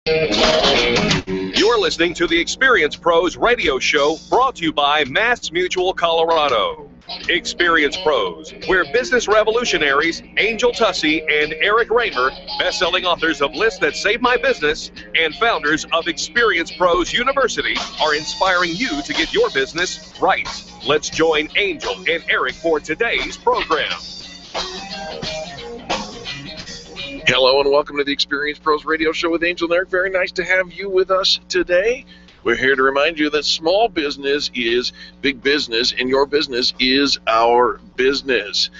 You're listening to the Experience Pros radio show brought to you by Mass Mutual Colorado. Experience Pros, where business revolutionaries Angel Tussey and Eric Raymer, best-selling authors of Lists That Save My Business and founders of Experience Pros University, are inspiring you to get your business right. Let's join Angel and Eric for today's program. Hello and welcome to the Experience Pros radio show with Angel and Eric. Very nice to have you with us today. We're here to remind you that small business is big business, and your business is our business.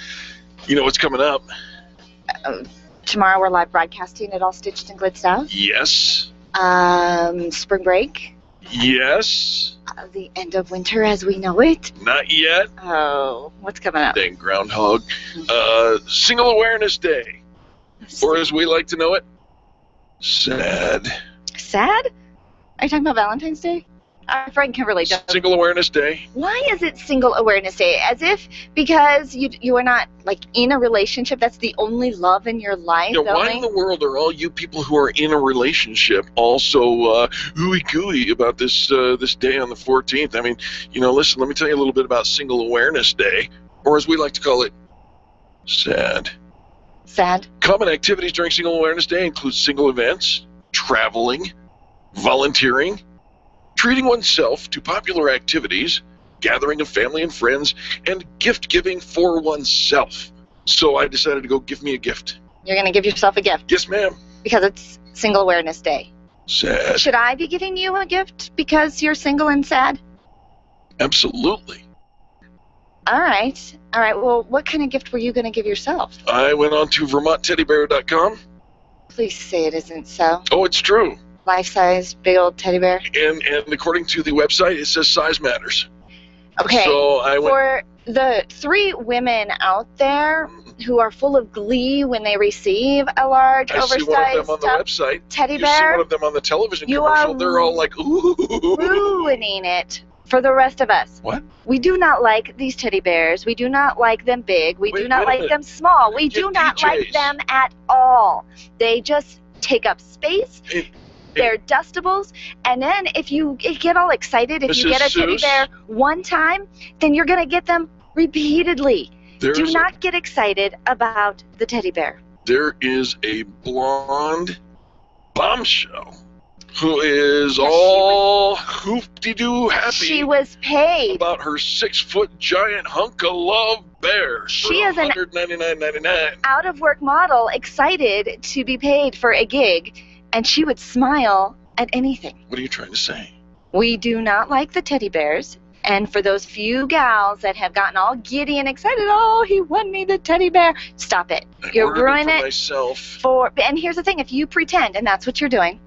You know what's coming up? Tomorrow we're live broadcasting it all stitched and glitzed out. Yes. Spring break. Yes. The end of winter as we know it. Not yet. Oh, what's coming up? Dang groundhog. Single Awareness Day. Or as we like to know it, sad. Sad? Are you talking about Valentine's Day? Our friend Kimberly does. Single Awareness Day. Why is it Single Awareness Day? As if because you are not like in a relationship, that's the only love in your life. You know, why in the world are all you people who are in a relationship also ooey-gooey about this this day on the 14th? I mean, you know, listen, let me tell you a little bit about Single Awareness Day, or as we like to call it, sad. Sad. Common activities during Single Awareness Day include single events, traveling, volunteering, treating oneself to popular activities, gathering of family and friends, and gift giving for oneself. So I decided to go give me a gift. You're going to give yourself a gift? Yes, ma'am. Because it's Single Awareness Day. Sad. Should I be giving you a gift because you're single and sad? Absolutely. All right. All right. Well, what kind of gift were you going to give yourself? I went on to VermontTeddyBear.com. Please say it isn't so. Oh, it's true. Life-size, big old teddy bear? And according to the website, it says size matters. Okay. So I went... For the 3 women out there who are full of glee when they receive a large, oversized I see one of them on the website. teddy You bear, see one of them on the television you commercial. are They're all like, ooh. ruining it for the rest of us. What? We do not like these teddy bears. We do not like them big. We do not like them small. We do not like them at all. They just take up space. They're dustables, and then if you get all excited, if you get a teddy bear one time, then you're going to get them repeatedly. Do not get excited about the teddy bear. There is a blonde bombshell who is all hoop-de-doo happy. She was paid about her 6-foot giant hunk of love bear. She is an $199.99 out-of-work model excited to be paid for a gig. And she would smile at anything. What are you trying to say? We do not like the teddy bears. And for those few gals that have gotten all giddy and excited, oh, he won me the teddy bear. Stop it. You're ruining it myself. And here's the thing. If you pretend, and that's what you're doing,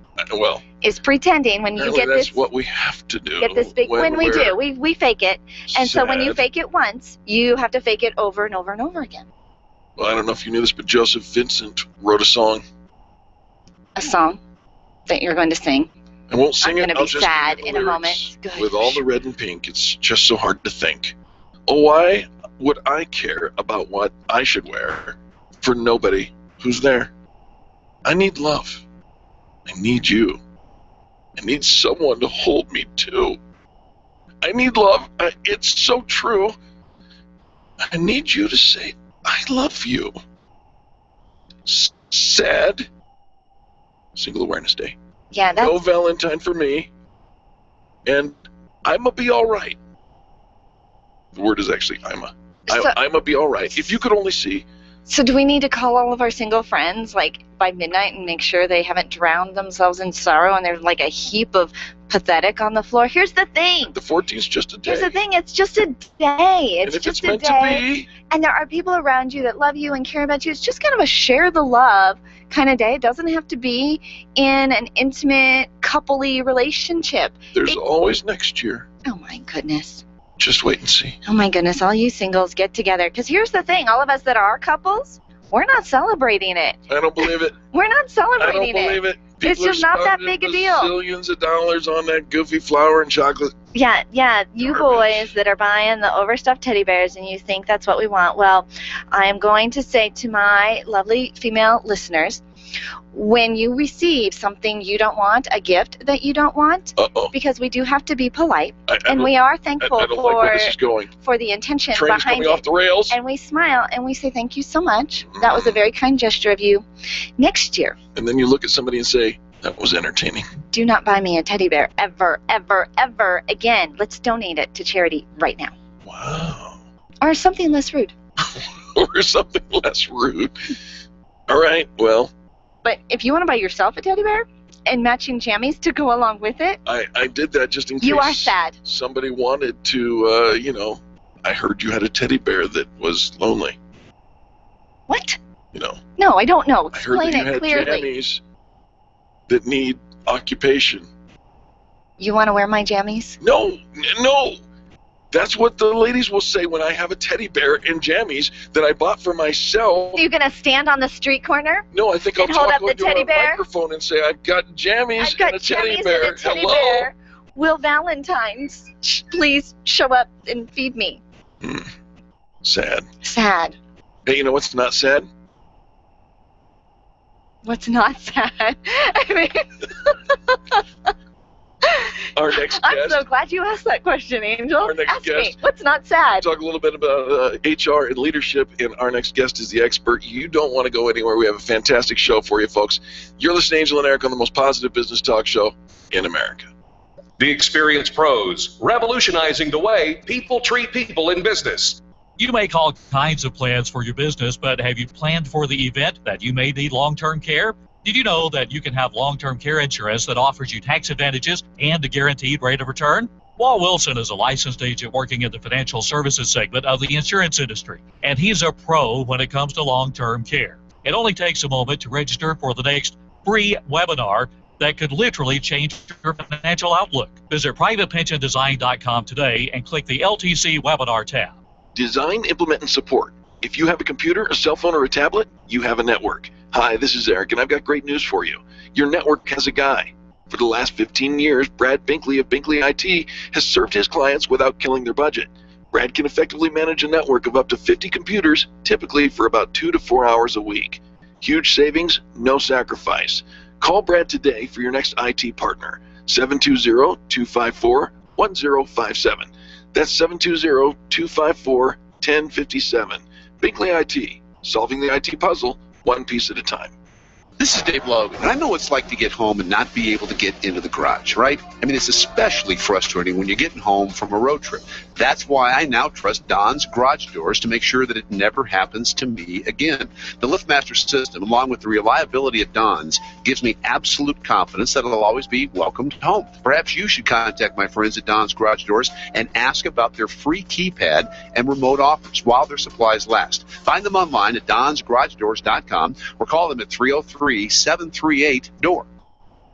is pretending when you get this. That's what we have to do. Get this big. When we do, we fake it. And so when you fake it once, you have to fake it over and over and over again. Well, I don't know if you knew this, but Joseph Vincent wrote a song. A song that you're going to sing. I won't sing it. I'm going to be sad in a moment. Good. With all the red and pink, it's just so hard to think. Oh, why would I care about what I should wear for nobody who's there? I need love. I need you. I need someone to hold me too. I need love. It's so true. I need you to say, I love you. Sad. Single Awareness Day. Yeah, that's... No Valentine for me. And I'ma be all right. The word is actually I'ma be all right. If you could only see. So do we need to call all of our single friends like by midnight and make sure they haven't drowned themselves in sorrow and there's like a heap of pathetic on the floor? Here's the thing. The 14th's just a day. Here's the thing. It's just a day. It's just a day. To be. And there are people around you that love you and care about you. It's just kind of a share the love kind of day. It doesn't have to be in an intimate, coupley relationship. There's always next year. Oh, my goodness. Just wait and see. Oh, my goodness. All you singles get together. Because here's the thing. All of us that are couples, we're not celebrating it. I don't believe it. We're not celebrating it. I don't believe it. It's just not that big a deal. Billions of dollars on that goofy flour and chocolate. Yeah. You boys that are buying the overstuffed teddy bears and you think that's what we want. Well, I am going to say to my lovely female listeners When you receive something you don't want, a gift that you don't want, because we do have to be polite, and we are thankful I don't like where this is going. for the intention Train's behind coming off the rails. And we smile and we say thank you so much. That was a very kind gesture of you. Next year. And then you look at somebody and say, that was entertaining. Do not buy me a teddy bear ever, ever, ever again. Let's donate it to charity right now. Wow. Or something less rude. Or something less rude. All right, well. But if you want to buy yourself a teddy bear and matching jammies to go along with it. I did that just in case. You are sad. Somebody wanted to, I heard you had a teddy bear that was lonely. What? No, I don't know. Explain it clearly. I heard that you had jammies that need occupation. You want to wear my jammies? No. That's what the ladies will say when I have a teddy bear and jammies that I bought for myself. Are you going to stand on the street corner? No, I think I'll hold up talk the teddy into a bear? microphone and say, I've got jammies and a teddy bear. Hello? Will Valentine's please show up and feed me? Sad. Sad. Hey, you know what's not sad? What's not sad? I mean... Our next guest. I'm so glad you asked that question, Angel. Our next Ask guest. me, what's not sad? Talk a little bit about HR and leadership, and our next guest is the expert. You don't want to go anywhere. We have a fantastic show for you, folks. You're listening to Angel and Eric on the most positive business talk show in America. The Experienced Pros, revolutionizing the way people treat people in business. You make all kinds of plans for your business, but have you planned for the event that you may need long-term care? Did you know that you can have long-term care insurance that offers you tax advantages and a guaranteed rate of return? Walt Wilson is a licensed agent working in the financial services segment of the insurance industry, and he's a pro when it comes to long-term care. It only takes a moment to register for the next free webinar that could literally change your financial outlook. Visit privatepensiondesign.com today and click the LTC webinar tab. Design, implement, and support. If you have a computer, a cell phone, or a tablet, you have a network. Hi, this is Eric, and I've got great news for you. Your network has a guy. For the last 15 years, Brad Binkley of Binkley IT has served his clients without killing their budget. Brad can effectively manage a network of up to 50 computers, typically for about 2 to 4 hours a week. Huge savings, no sacrifice. Call Brad today for your next IT partner, 720-254-1057. That's 720-254-1057. Binkley IT, solving the IT puzzle one piece at a time. This is Dave Logan, and I know what it's like to get home and not be able to get into the garage, right? I mean, it's especially frustrating when you're getting home from a road trip. That's why I now trust Don's Garage Doors to make sure that it never happens to me again. The LiftMaster system, along with the reliability of Don's, gives me absolute confidence that I'll always be welcomed home. Perhaps you should contact my friends at Don's Garage Doors and ask about their free keypad and remote offers while their supplies last. Find them online at donsgaragedoors.com or call them at 303-738-DOOR.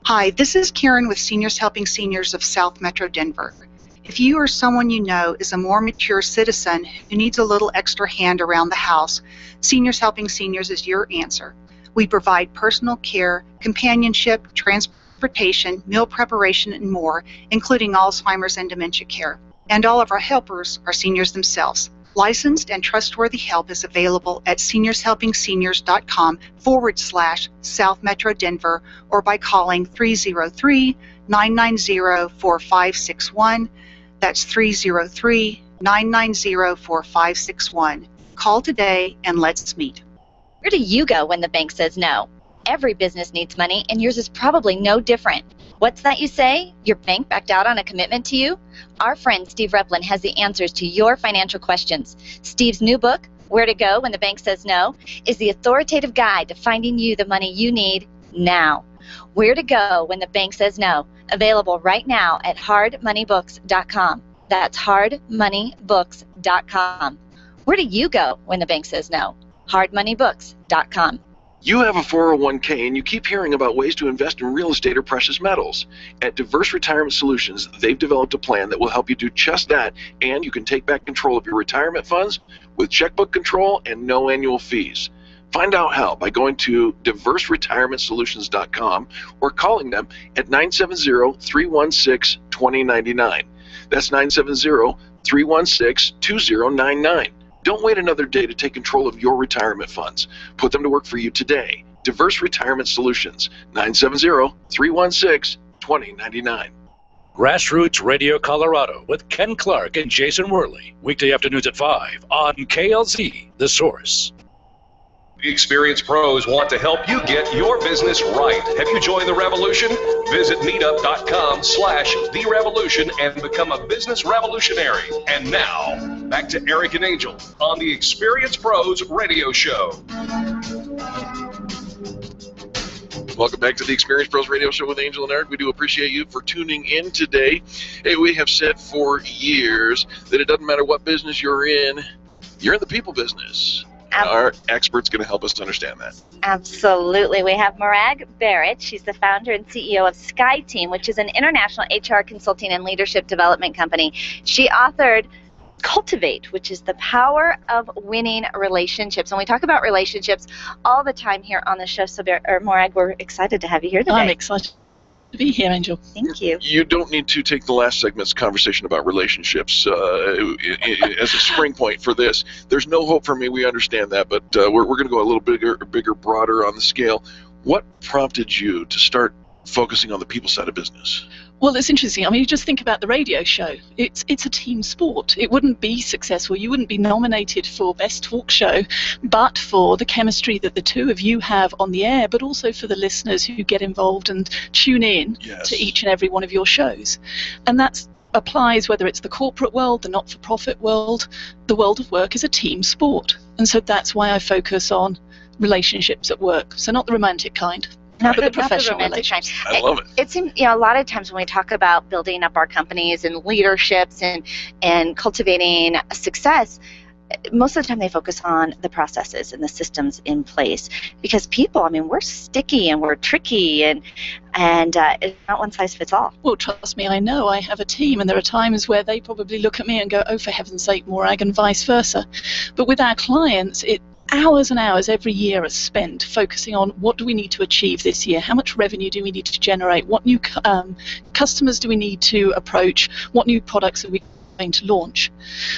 Hi, this is Karen with Seniors Helping Seniors of South Metro Denver. If you or someone you know is a more mature citizen who needs a little extra hand around the house, Seniors Helping Seniors is your answer. We provide personal care, companionship, transportation, meal preparation, and more, including Alzheimer's and dementia care. And all of our helpers are seniors themselves. Licensed and trustworthy help is available at seniorshelpingSeniors.com/South Metro Denver or by calling 303-990-4561. That's 303-990-4561. Call today and let's meet. Where do you go when the bank says no? Every business needs money, and yours is probably no different. What's that you say? Your bank backed out on a commitment to you? Our friend Steve Replin has the answers to your financial questions. Steve's new book, Where to Go When the Bank Says No, is the authoritative guide to finding you the money you need now. Where to Go When the Bank Says No, available right now at hardmoneybooks.com. That's hardmoneybooks.com. Where do you go when the bank says no? hardmoneybooks.com. You have a 401k and you keep hearing about ways to invest in real estate or precious metals. At Diverse Retirement Solutions, they've developed a plan that will help you do just that, and you can take back control of your retirement funds with checkbook control and no annual fees. Find out how by going to diverseretirementsolutions.com or calling them at 970-316-2099. That's 970-316-2099. Don't wait another day to take control of your retirement funds. Put them to work for you today. Diverse Retirement Solutions, 970-316-2099. Grassroots Radio Colorado with Ken Clark and Jason Worley. Weekday afternoons at 5 on KLZ, The Source. The Experienced Pros want to help you get your business right. Have you joined the revolution? Visit meetup.com/therevolution and become a business revolutionary. And now, back to Eric and Angel on the Experienced Pros radio show. Welcome back to the Experienced Pros Radio Show with Angel and Eric. We do appreciate you for tuning in today. Hey, we have said for years that it doesn't matter what business you're in the people business. Our expert's going to help us to understand that. Absolutely. We have Morag Barrett. She's the founder and CEO of SkyTeam, which is an international HR consulting and leadership development company. She authored Cultivate, which is the power of winning relationships. And we talk about relationships all the time here on the show. So, Morag, we're excied to have you here today. I'm excited to be here, Angel. Thank you. You don't need to take the last segment's conversation about relationships as a spring point for this. There's no hope for me. We understand that, but we're going to go a little bigger, broader on the scale. What prompted you to start focusing on the people side of business? Well, it's interesting. I mean, you just think about the radio show. It's a team sport. It wouldn't be successful. You wouldn't be nominated for Best Talk Show, but for the chemistry that the two of you have on the air, but also for the listeners who get involved and tune in to each and every one of your shows. And that applies whether it's the corporate world, the not-for-profit world. The world of work is a team sport. And so that's why I focus on relationships at work. So not the romantic kind. Not the professional relationships. I love it. It seems, a lot of times when we talk about building up our companies and leaderships and cultivating success, most of the time they focus on the processes and the systems in place, because people, I mean, we're sticky and we're tricky and it's not one size fits all. Well, trust me, I know. I have a team, and there are times where they probably look at me and go, oh, for heaven's sake, Morag, and vice versa. But with our clients, hours and hours every year are spent focusing on what do we need to achieve this year, how much revenue do we need to generate, what new customers do we need to approach, what new products are we going to launch.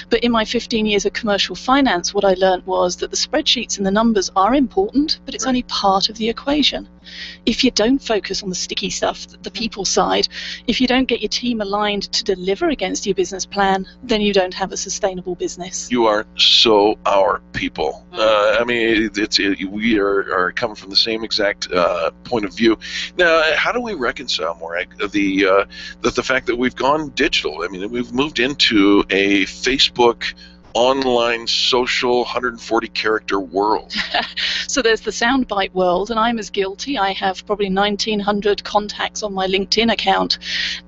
But in my 15 years of commercial finance, what I learned was that the spreadsheets and the numbers are important, but it's only part of the equation. If you don't focus on the sticky stuff, the people side, if you don't get your team aligned to deliver against your business plan, then you don't have a sustainable business. You are so our people. I mean, we are coming from the same exact point of view. Now, how do we reconcile, Morag, the fact that we've gone digital? I mean, we've moved into a Facebook online social 140-character world. So there's the soundbite world, and I'm as guilty. I have probably 1,900 contacts on my LinkedIn account.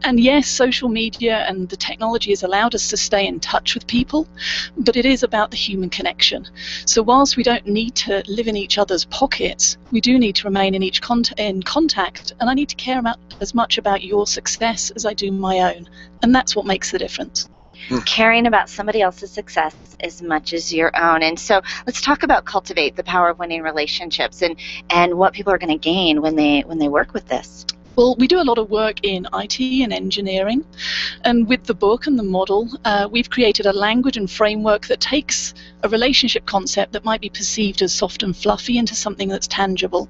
And yes, social media and the technology has allowed us to stay in touch with people, but it is about the human connection. So whilst we don't need to live in each other's pockets, we do need to remain in contact, and I need to care as much about your success as I do my own. And that's what makes the difference. Caring about somebody else's success as much as your own. And so let's talk about Cultivate, the power of winning relationships, and what people are going to gain when they work with this. Well, we do a lot of work in IT and engineering, and with the book and the model, we've created a language and framework that takes a relationship concept that might be perceived as soft and fluffy into something that's tangible.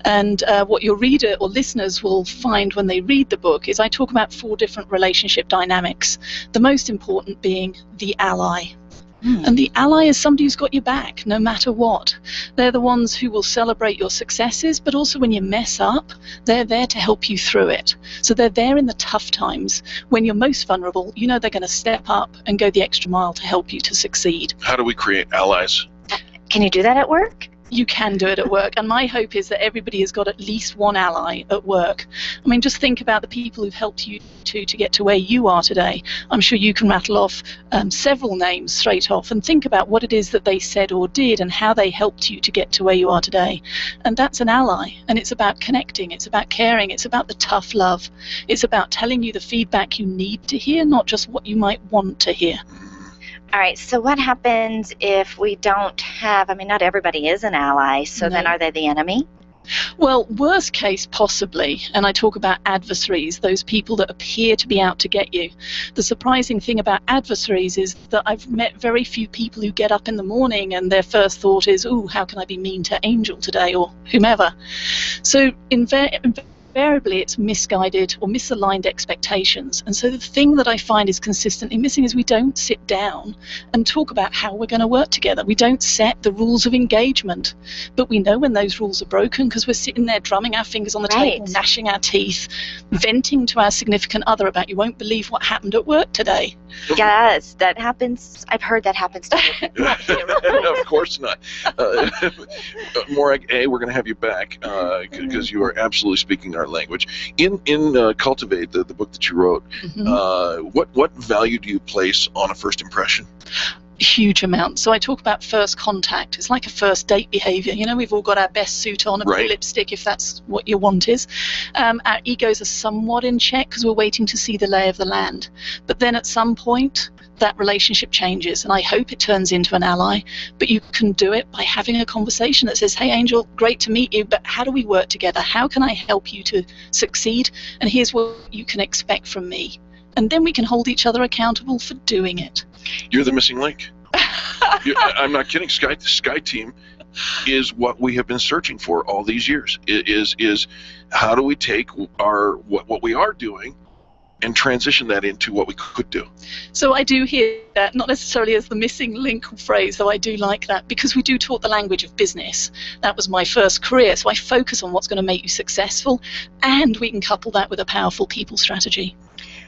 And what your reader or listeners will find when they read the book is I talk about 4 different relationship dynamics, the most important being the ally. And the ally is somebody who's got your back no matter what. They're the ones who will celebrate your successes, but also when you mess up, they're there to help you through it. So they're there in the tough times. When you're most vulnerable, you know they're going to step up and go the extra mile to help you to succeed. How do we create allies? Can you do that at work? You can do it at work, and my hope is that everybody has got at least one ally at work. I mean, just think about the people who've helped you to get to where you are today. I'm sure you can rattle off several names straight off, and think about what it is that they said or did and how they helped you to get to where you are today. And that's an ally, and it's about connecting, it's about caring, it's about the tough love. It's about telling you the feedback you need to hear, not just what you might want to hear. All right, so what happens if we don't have, I mean, not everybody is an ally, so then are they the enemy? Well, worst case, possibly. And I talk about adversaries, those people that appear to be out to get you. The surprising thing about adversaries is that I've met very few people who get up in the morning and their first thought is, "Ooh, how can I be mean to Angel today?" or whomever. So invariably it's misguided or misaligned expectations. And so the thing that I find is consistently missing is we don't sit down and talk about how we're going to work together. We don't set the rules of engagement, but we know when those rules are broken because we're sitting there drumming our fingers on the table, gnashing our teeth, venting to our significant other about, "You won't believe what happened at work today." Yes, that happens. I've heard that happens to me. Of course not. Morag, we're going to have you back because you are absolutely speaking our language. In Cultivate, the book that you wrote, what value do you place on a first impression? Huge amount. So I talk about first contact. It's like a first date behavior. You know, we've all got our best suit on, a bit of lipstick if that's what your want is. Our egos are somewhat in check because we're waiting to see the lay of the land. But then at some point, that relationship changes, and I hope it turns into an ally. But you can do it by having a conversation that says, "Hey, Angel, great to meet you, but how do we work together? How can I help you to succeed? And here's what you can expect from me." And then we can hold each other accountable for doing it. You're the missing link. I'm not kidding. Sky Team is what we have been searching for all these years. Is how do we take what we are doing and transition that into what we could do? So I do hear that, not necessarily as the missing link phrase, though I do like that, because we do talk the language of business. That was my first career, so I focus on what's going to make you successful, and we can couple that with a powerful people strategy.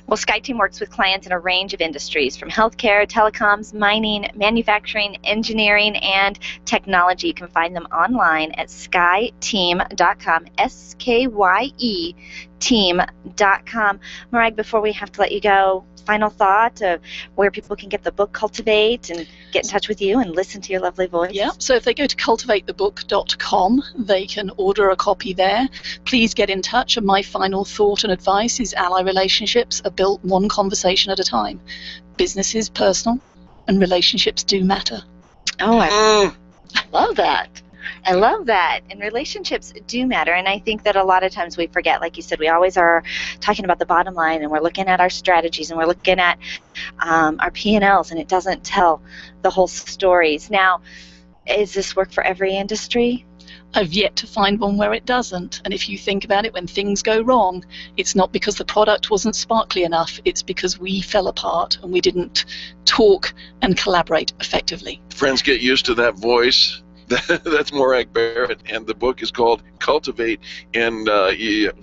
Well, SkyTeam works with clients in a range of industries, from healthcare, telecoms, mining, manufacturing, engineering, and technology. You can find them online at skyeteam.com, S-K-Y-E team.com. Morag, before we have to let you go, final thought of where people can get the book Cultivate and get in touch with you and listen to your lovely voice? Yeah, so if they go to cultivatethebook.com, they can order a copy there. Please get in touch, and my final thought and advice is ally relationships are built one conversation at a time. Business is personal, and relationships do matter. Oh, I love that. I love that. And relationships do matter. And I think that a lot of times we forget, like you said, we always are talking about the bottom line, and we're looking at our strategies, and we're looking at our P&Ls, and it doesn't tell the whole stories. Now, is this work for every industry? I've yet to find one where it doesn't. And if you think about it, when things go wrong, it's not because the product wasn't sparkly enough. It's because we fell apart and we didn't talk and collaborate effectively. Friends, get used to that voice. That's Morag Barrett, and the book is called Cultivate. And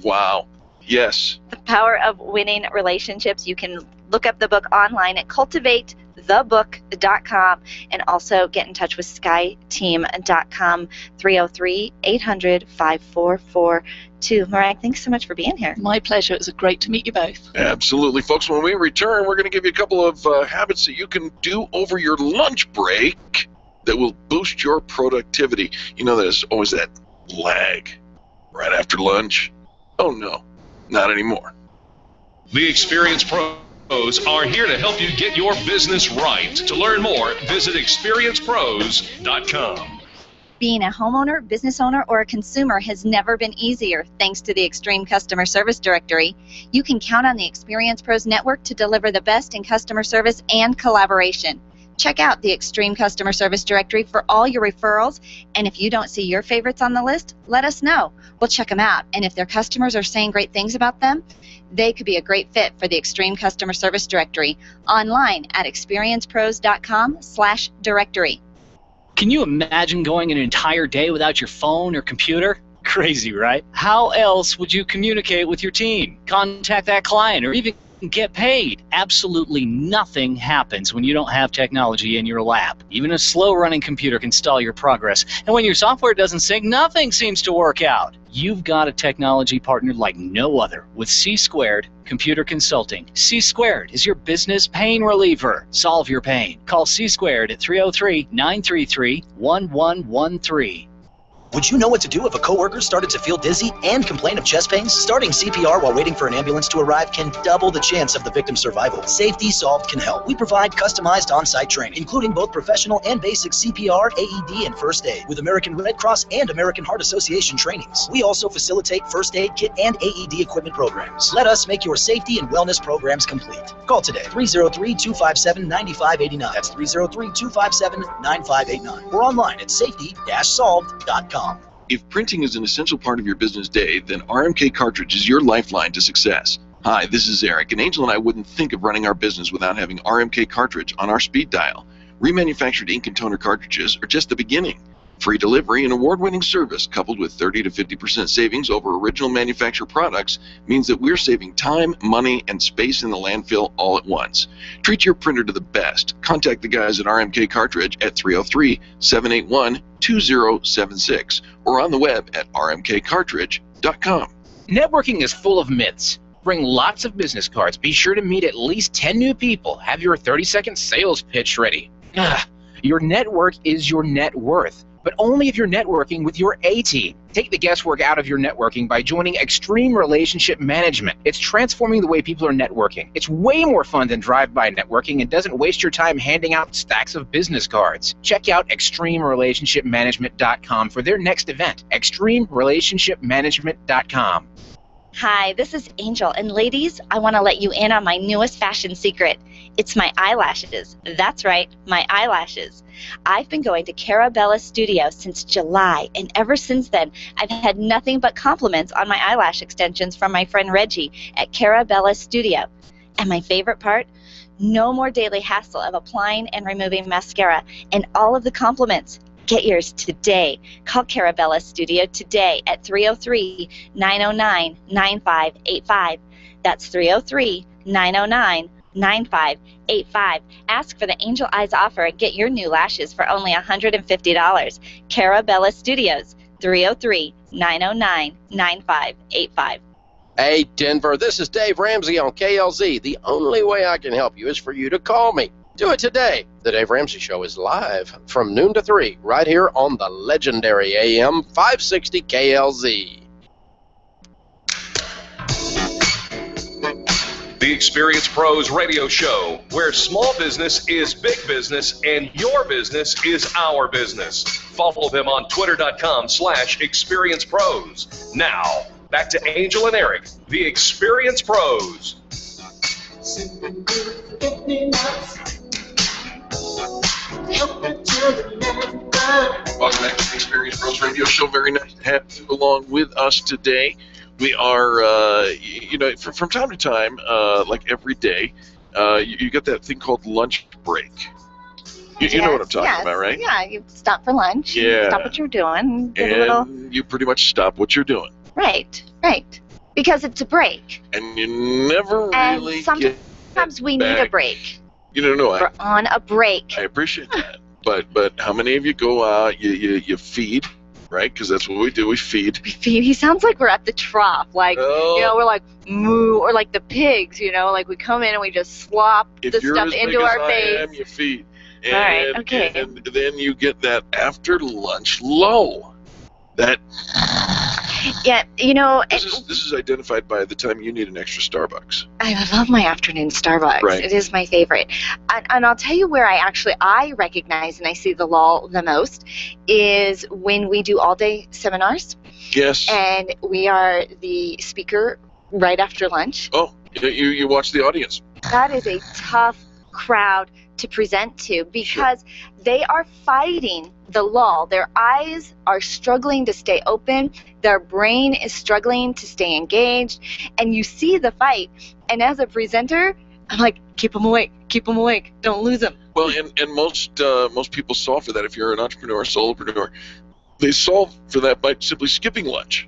wow, yes. The Power of Winning Relationships. You can look up the book online at cultivatethebook.com, and also get in touch with skyeteam.com, 303-800-5442. Morag, thanks so much for being here. My pleasure. It was great to meet you both. Absolutely. Folks, when we return, we're going to give you a couple of habits that you can do over your lunch break that will boost your productivity. You know, there's always that lag right after lunch. Oh, no, not anymore. The Experience Pros are here to help you get your business right. To learn more, visit experiencepros.com. Being a homeowner, business owner, or a consumer has never been easier thanks to the Extreme Customer Service Directory. You can count on the Experience Pros Network to deliver the best in customer service and collaboration. Check out the Extreme Customer Service Directory for all your referrals, and if you don't see your favorites on the list, let us know. We'll check them out, and if their customers are saying great things about them, they could be a great fit for the Extreme Customer Service Directory. Online at experiencepros.com/directory. Can you imagine going an entire day without your phone or computer? Crazy, right? How else would you communicate with your team, contact that client, or even get paid? Absolutely nothing happens when you don't have technology in your lap. Even a slow-running computer can stall your progress. And when your software doesn't sync, nothing seems to work out. You've got a technology partner like no other with C² Computer Consulting. C² is your business pain reliever. Solve your pain. Call C² at 303-933-1113. Would you know what to do if a coworker started to feel dizzy and complain of chest pains? Starting CPR while waiting for an ambulance to arrive can double the chance of the victim's survival. Safety Solved can help. We provide customized on-site training, including both professional and basic CPR, AED, and first aid, with American Red Cross and American Heart Association trainings. We also facilitate first aid kit and AED equipment programs. Let us make your safety and wellness programs complete. Call today, 303-257-9589. That's 303-257-9589. Or online at safety-solved.com. If printing is an essential part of your business day, then RMK Cartridge is your lifeline to success. Hi, this is Eric, and Angel and I wouldn't think of running our business without having RMK Cartridge on our speed dial. Remanufactured ink and toner cartridges are just the beginning. Free delivery and award-winning service, coupled with 30 to 50% savings over original manufacturer products, means that we're saving time, money, and space in the landfill all at once. Treat your printer to the best. Contact the guys at RMK Cartridge at 303-781-2076 or on the web at rmkcartridge.com. Networking is full of myths. Bring lots of business cards. Be sure to meet at least 10 new people. Have your 30-second sales pitch ready. Your network is your net worth, but only if you're networking with your A-team. Take the guesswork out of your networking by joining Extreme Relationship Management. It's transforming the way people are networking. It's way more fun than drive-by networking and doesn't waste your time handing out stacks of business cards. Check out ExtremeRelationshipManagement.com for their next event. ExtremeRelationshipManagement.com. Hi, this is Angel, and ladies, I want to let you in on my newest fashion secret. It's my eyelashes. That's right, my eyelashes. I've been going to Carabella Studio since July, and ever since then, I've had nothing but compliments on my eyelash extensions from my friend Reggie at Carabella Studio. And my favorite part? No more daily hassle of applying and removing mascara, and all of the compliments. Get yours today. Call Carabella Studio today at 303-909-9585. That's 303-909-9585. Ask for the Angel Eyes offer and get your new lashes for only $150. Carabella Studios, 303-909-9585. Hey, Denver, this is Dave Ramsey on KLZ. The only way I can help you is for you to call me. Do it today. The Dave Ramsey Show is live from noon to 3 right here on the legendary AM 560 KLZ. The Experience Pros radio show, where small business is big business and your business is our business. Follow them on twitter.com/experiencepros. Now, back to Angel and Eric, the Experience Pros. Welcome back to the Experience Pros Radio Show. Very nice to have you along with us today. We are, from time to time, like every day, you get that thing called lunch break. You know what I'm talking about, right? Yeah, you stop for lunch. Yeah. You stop what you're doing. And you pretty much stop what you're doing. Right. Because it's a break. And you never really and sometimes we need a break. We're on a break. I appreciate that. But how many of you go out, you feed, right? Because that's what we do, we feed. He sounds like we're at the trough. Like, we're like, moo, or like the pigs, like we come in and we just slop the stuff into our face. You feed. And, all right, okay. And then you get that after lunch low. That... Yeah, This is identified by the time you need an extra Starbucks. I love my afternoon Starbucks. Right. It is my favorite. And I'll tell you where I recognize and I see the lull the most is when we do all-day seminars. Yes. And we are the speaker right after lunch. Oh, you watch the audience. That is a tough crowd to present to because they are fighting the lull. Their eyes are struggling to stay open. Their brain is struggling to stay engaged. And you see the fight. And as a presenter, I'm like, keep them awake. Don't lose them. Well, and most people solve for that. If you're an entrepreneur, solopreneur, they solve for that by simply skipping lunch.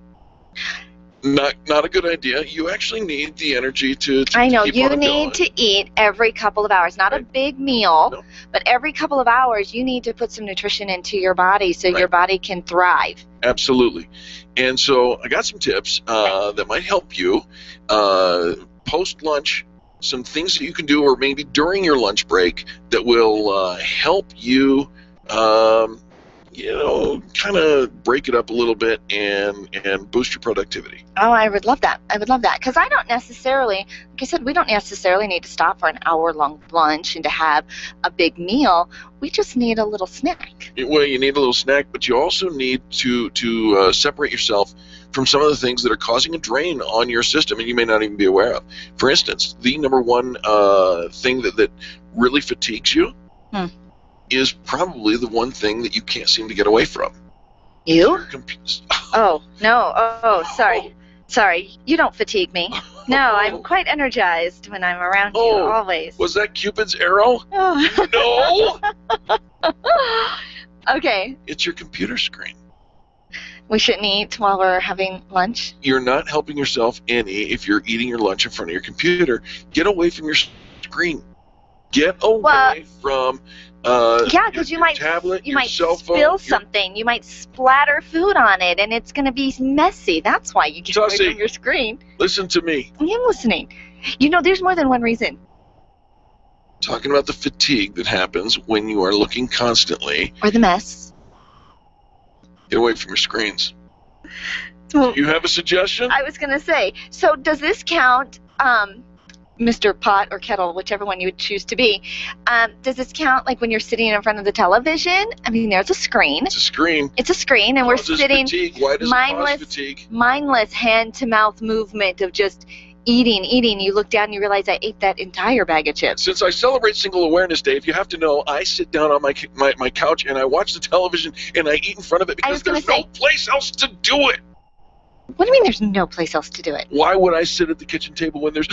Not a good idea. You actually need the energy to I know, keep you on need going. to eat every couple of hours. Not Right. a big meal, No. but every couple of hours you need to put some nutrition into your body so Right. your body can thrive. Absolutely. And so I got some tips that might help you post-lunch, some things that you can do or maybe during your lunch break that will help you kind of break it up a little bit and boost your productivity. Oh, I would love that. I would love that. Because I don't necessarily, like I said, we don't necessarily need to stop for an hour-long lunch and to have a big meal. We just need a little snack. Well, you need a little snack, but you also need to separate yourself from some of the things that are causing a drain on your system and you may not even be aware of. For instance, the number one thing that really fatigues you is probably the one thing that you can't seem to get away from. You? Oh, no. Oh, sorry. Sorry. You don't fatigue me. No, I'm quite energized when I'm around you, always. Was that Cupid's arrow? Oh. No! Okay. It's your computer screen. We shouldn't eat while we're having lunch? You're not helping yourself any if you're eating your lunch in front of your computer. Get away from your screen. Get away from because you might tablet, you might cell phone, spill something. You might splatter food on it, and it's going to be messy. That's why you get away from your screen. Listen to me. I am listening. You know, there's more than one reason. Talking about the fatigue that happens when you are looking constantly. Or the mess. Get away from your screens. Well, Do you have a suggestion? I was going to say, so does this count, Mr. Pot or Kettle, whichever one you would choose to be, does this count like when you're sitting in front of the television? I mean, there's a screen. It's a screen. It's a screen, and we're sitting fatigue. Why does it cause fatigue? Mindless hand-to-mouth movement of just eating. You look down and you realize I ate that entire bag of chips. Since I celebrate Single Awareness Day, if you have to know, I sit down on my couch and I watch the television and I eat in front of it because there's no place else to do it. What do you mean there's no place else to do it? Why would I sit at the kitchen table when there's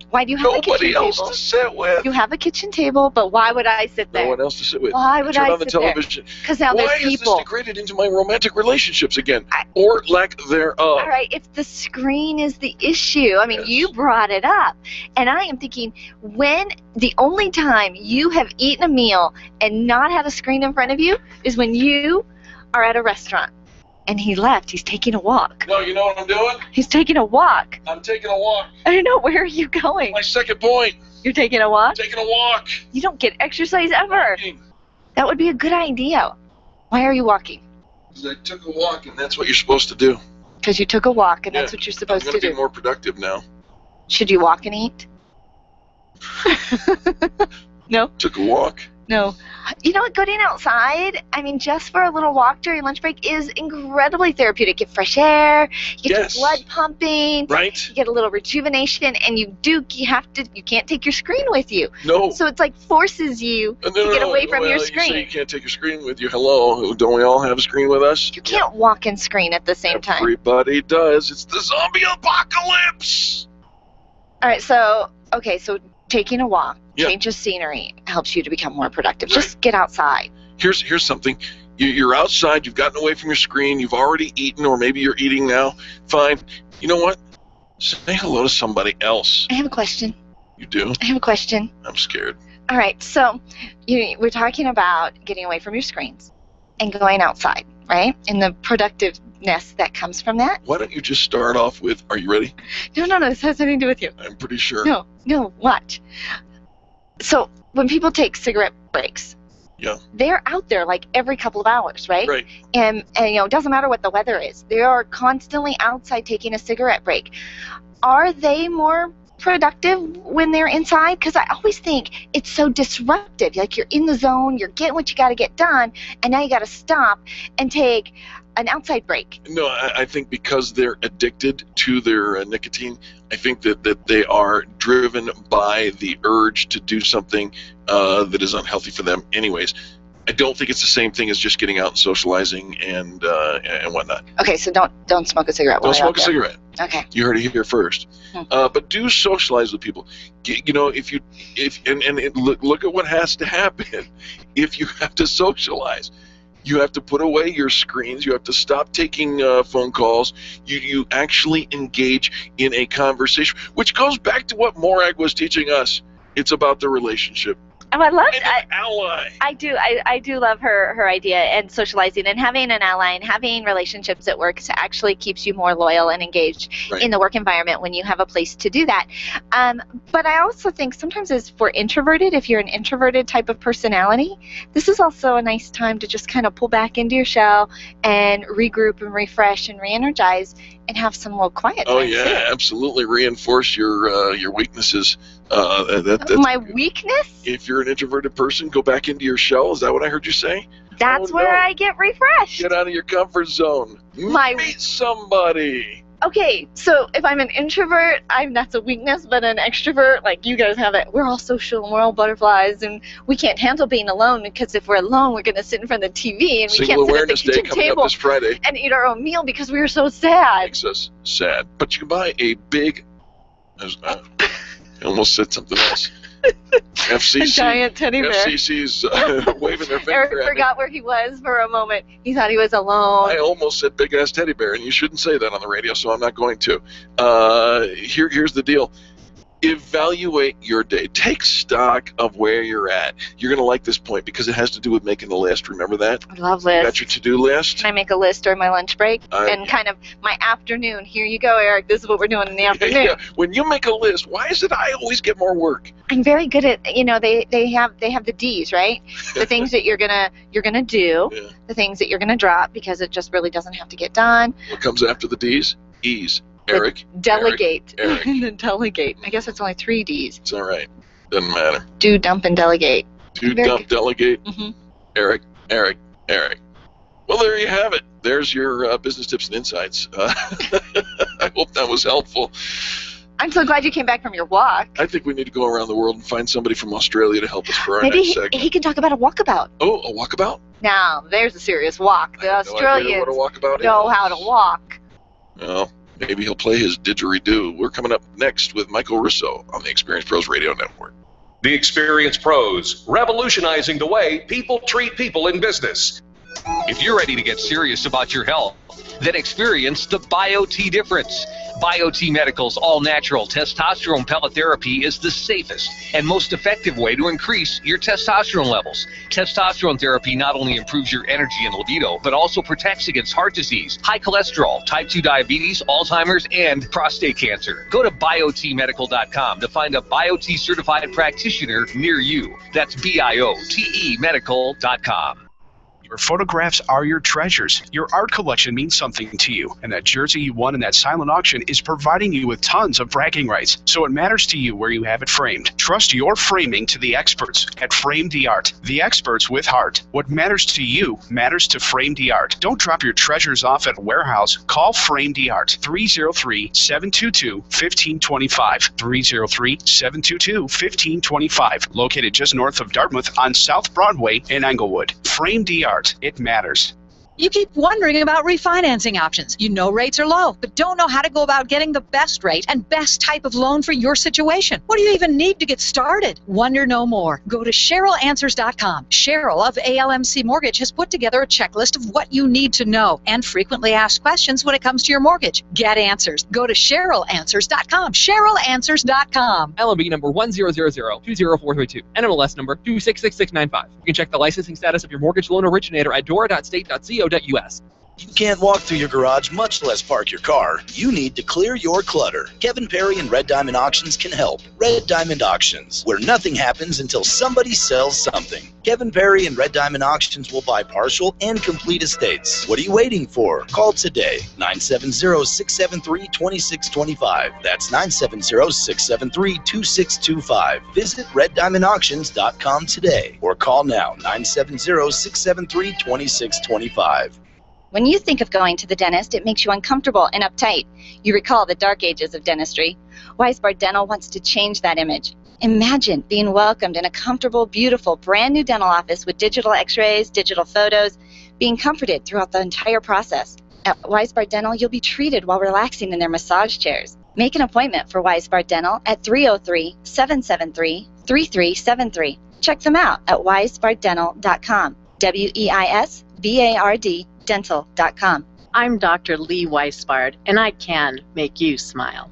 Why do you have a kitchen nobody else table? to sit with? You have a kitchen table, but why would I sit there? No one else to sit with. Why would Turn I on the sit there? television. Because now there's Why is people. this degraded into my romantic relationships again? Or lack thereof? All right, if the screen is the issue, I mean, you brought it up. And I am thinking, when the only time you have eaten a meal and not had a screen in front of you is when you are at a restaurant. And he left. He's taking a walk. No, you know what I'm doing? He's taking a walk. I'm taking a walk. I don't know. Where are you going? My second point. You're taking a walk? Taking a walk. You don't get exercise ever. Walking. That would be a good idea. Why are you walking? Because I took a walk, and that's what you're supposed to do. Because you took a walk, and that's what you're supposed I'm to going to do. be more productive now. Should you walk and eat? No? Took a walk. No. You know what? Going outside, I mean, just for a little walk during lunch break is incredibly therapeutic. You get fresh air, you get your blood pumping, right? You get a little rejuvenation, and you can't take your screen with you. No. So it's like forces you to get away from your screen. You say you can't take your screen with you. Hello, don't we all have a screen with us? You can't walk and screen at the same time. Everybody does. It's the zombie apocalypse. All right, so taking a walk, change of scenery helps you to become more productive. Just get outside. Here's something. You're outside. You've gotten away from your screen. You've already eaten, or maybe you're eating now. Fine. You know what? Say hello to somebody else. I have a question. You do? I have a question. I'm scared. All right, so we're talking about getting away from your screens and going outside, right? And the productiveness that comes from that. Why don't you just start off with, are you ready? No, this has nothing to do with you. I'm pretty sure. No, watch. So when people take cigarette breaks, they're out there like every couple of hours, right? Right. And it doesn't matter what the weather is. They are constantly outside taking a cigarette break. Are they more productive when they're inside? Because I always think it's so disruptive. Like, you're in the zone, you're getting what you got to get done, and now you got to stop and take an outside break. No, I think because they're addicted to their nicotine, I think that they are driven by the urge to do something that is unhealthy for them anyways. I don't think it's the same thing as just getting out and socializing and whatnot. Okay, so don't smoke a cigarette. Don't smoke a cigarette. Okay. You heard it here first. But do socialize with people. Look at what has to happen if you have to socialize. You have to put away your screens. You have to stop taking phone calls. You actually engage in a conversation, which goes back to what Morag was teaching us. It's about the relationship. Oh, I love an ally. I do love her idea and socializing and having an ally and having relationships at work actually keeps you more loyal and engaged in the work environment when you have a place to do that. But I also think sometimes as for introverted, if you're an introverted type of personality, this is also a nice time to just kind of pull back into your shell and regroup and refresh and re-energize and have some little quiet time. Oh yeah, absolutely. Reinforce your weaknesses. My weakness? If you're an introverted person, go back into your shell. Is that what I heard you say? That's where I get refreshed. Get out of your comfort zone. Meet somebody. Okay, so if I'm an introvert, that's a weakness, but an extrovert, like you guys have it, we're all social and we're all butterflies, and we can't handle being alone because if we're alone, we're going to sit in front of the TV and we can't sit at the kitchen table and eat our own meal because we were so sad. Makes us sad. But you can buy a big... I almost said something else. FCC. A giant teddy bear. FCC's waving their finger Eric at me. forgot where he was for a moment. He thought he was alone. I almost said big-ass teddy bear, and you shouldn't say that on the radio, so I'm not going to. Here's the deal. Evaluate your day. Take stock of where you're at. You're going to like this point because it has to do with making the list. Remember that? I love lists. Got your to-do list? Can I make a list during my lunch break? And kind of my afternoon. Here you go, Eric. This is what we're doing in the afternoon. Yeah. When you make a list, why is it I always get more work? I'm very good at, they have the D's, right? The things that you're gonna do, the things that you're gonna drop because it just really doesn't have to get done. What comes after the D's? E's. Eric. Delegate. Eric. Delegate. I guess it's only 3 D's. It's all right. Doesn't matter. Do, dump, and delegate. Do, dump, delegate. Mm-hmm. Eric. Well, there you have it. There's your business tips and insights. I hope that was helpful. I'm so glad you came back from your walk. I think we need to go around the world and find somebody from Australia to help us for our next segment. Maybe he can talk about a walkabout. Oh, a walkabout? Now, there's a serious walk. The Australians know how to walk. Well, maybe he'll play his didgeridoo. We're coming up next with Michael Russo on the Experience Pros Radio Network. The Experience Pros, revolutionizing the way people treat people in business. If you're ready to get serious about your health, then experience the BioT difference. BioT Medical's all-natural testosterone pellet therapy is the safest and most effective way to increase your testosterone levels. Testosterone therapy not only improves your energy and libido, but also protects against heart disease, high cholesterol, type 2 diabetes, Alzheimer's, and prostate cancer. Go to biotmedical.com to find a BioT certified practitioner near you. That's BIOTE medical.com. Your photographs are your treasures. Your art collection means something to you, and that jersey you won in that silent auction is providing you with tons of bragging rights, so it matters to you where you have it framed. Trust your framing to the experts at Frame the Art, the experts with heart. What matters to you matters to Frame the Art. Don't drop your treasures off at a warehouse. Call Frame the Art, 303-722-1525, 303-722-1525, located just north of Dartmouth on South Broadway in Englewood. Frame the Art. It matters. You keep wondering about refinancing options. You know rates are low, but don't know how to go about getting the best rate and best type of loan for your situation. What do you even need to get started? Wonder no more. Go to CherylAnswers.com. Cheryl of ALMC Mortgage has put together a checklist of what you need to know and frequently asked questions when it comes to your mortgage. Get answers. Go to CherylAnswers.com. CherylAnswers.com. LMB number 100020432. NMLS number 266695. You can check the licensing status of your mortgage loan originator at dora.state.co.us. You can't walk through your garage, much less park your car. You need to clear your clutter. Kevin Perry and Red Diamond Auctions can help. Red Diamond Auctions, where nothing happens until somebody sells something. Kevin Perry and Red Diamond Auctions will buy partial and complete estates. What are you waiting for? Call today, 970-673-2625. That's 970-673-2625. Visit reddiamondauctions.com today or call now, 970-673-2625. When you think of going to the dentist, it makes you uncomfortable and uptight. You recall the dark ages of dentistry. Weisbard Dental wants to change that image. Imagine being welcomed in a comfortable, beautiful, brand new dental office with digital x-rays, digital photos, being comforted throughout the entire process. At Weisbard Dental, you'll be treated while relaxing in their massage chairs. Make an appointment for Weisbard Dental at 303-773-3373. Check them out at weisbarddental.com. WEISBARD dental.com. I'm Dr. Lee Weisbard, and I can make you smile.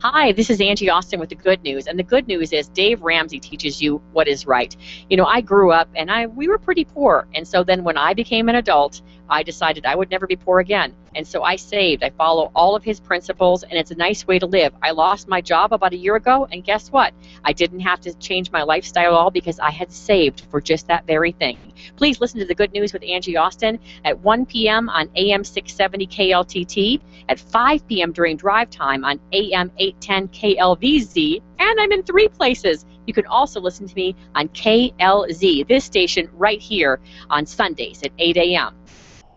Hi, this is Angie Austin with the good news, and the good news is Dave Ramsey teaches you what is right. You know, I grew up and we were pretty poor, and so then when I became an adult, I decided I would never be poor again. And so I saved. I follow all of his principles, and it's a nice way to live. I lost my job about a year ago, and guess what? I didn't have to change my lifestyle at all because I had saved for just that very thing. Please listen to The Good News with Angie Austin at 1 p.m. on AM 670 KLTT, at 5 p.m. during drive time on AM 810 KLVZ, and I'm in 3 places. You can also listen to me on KLZ, this station right here on Sundays at 8 a.m.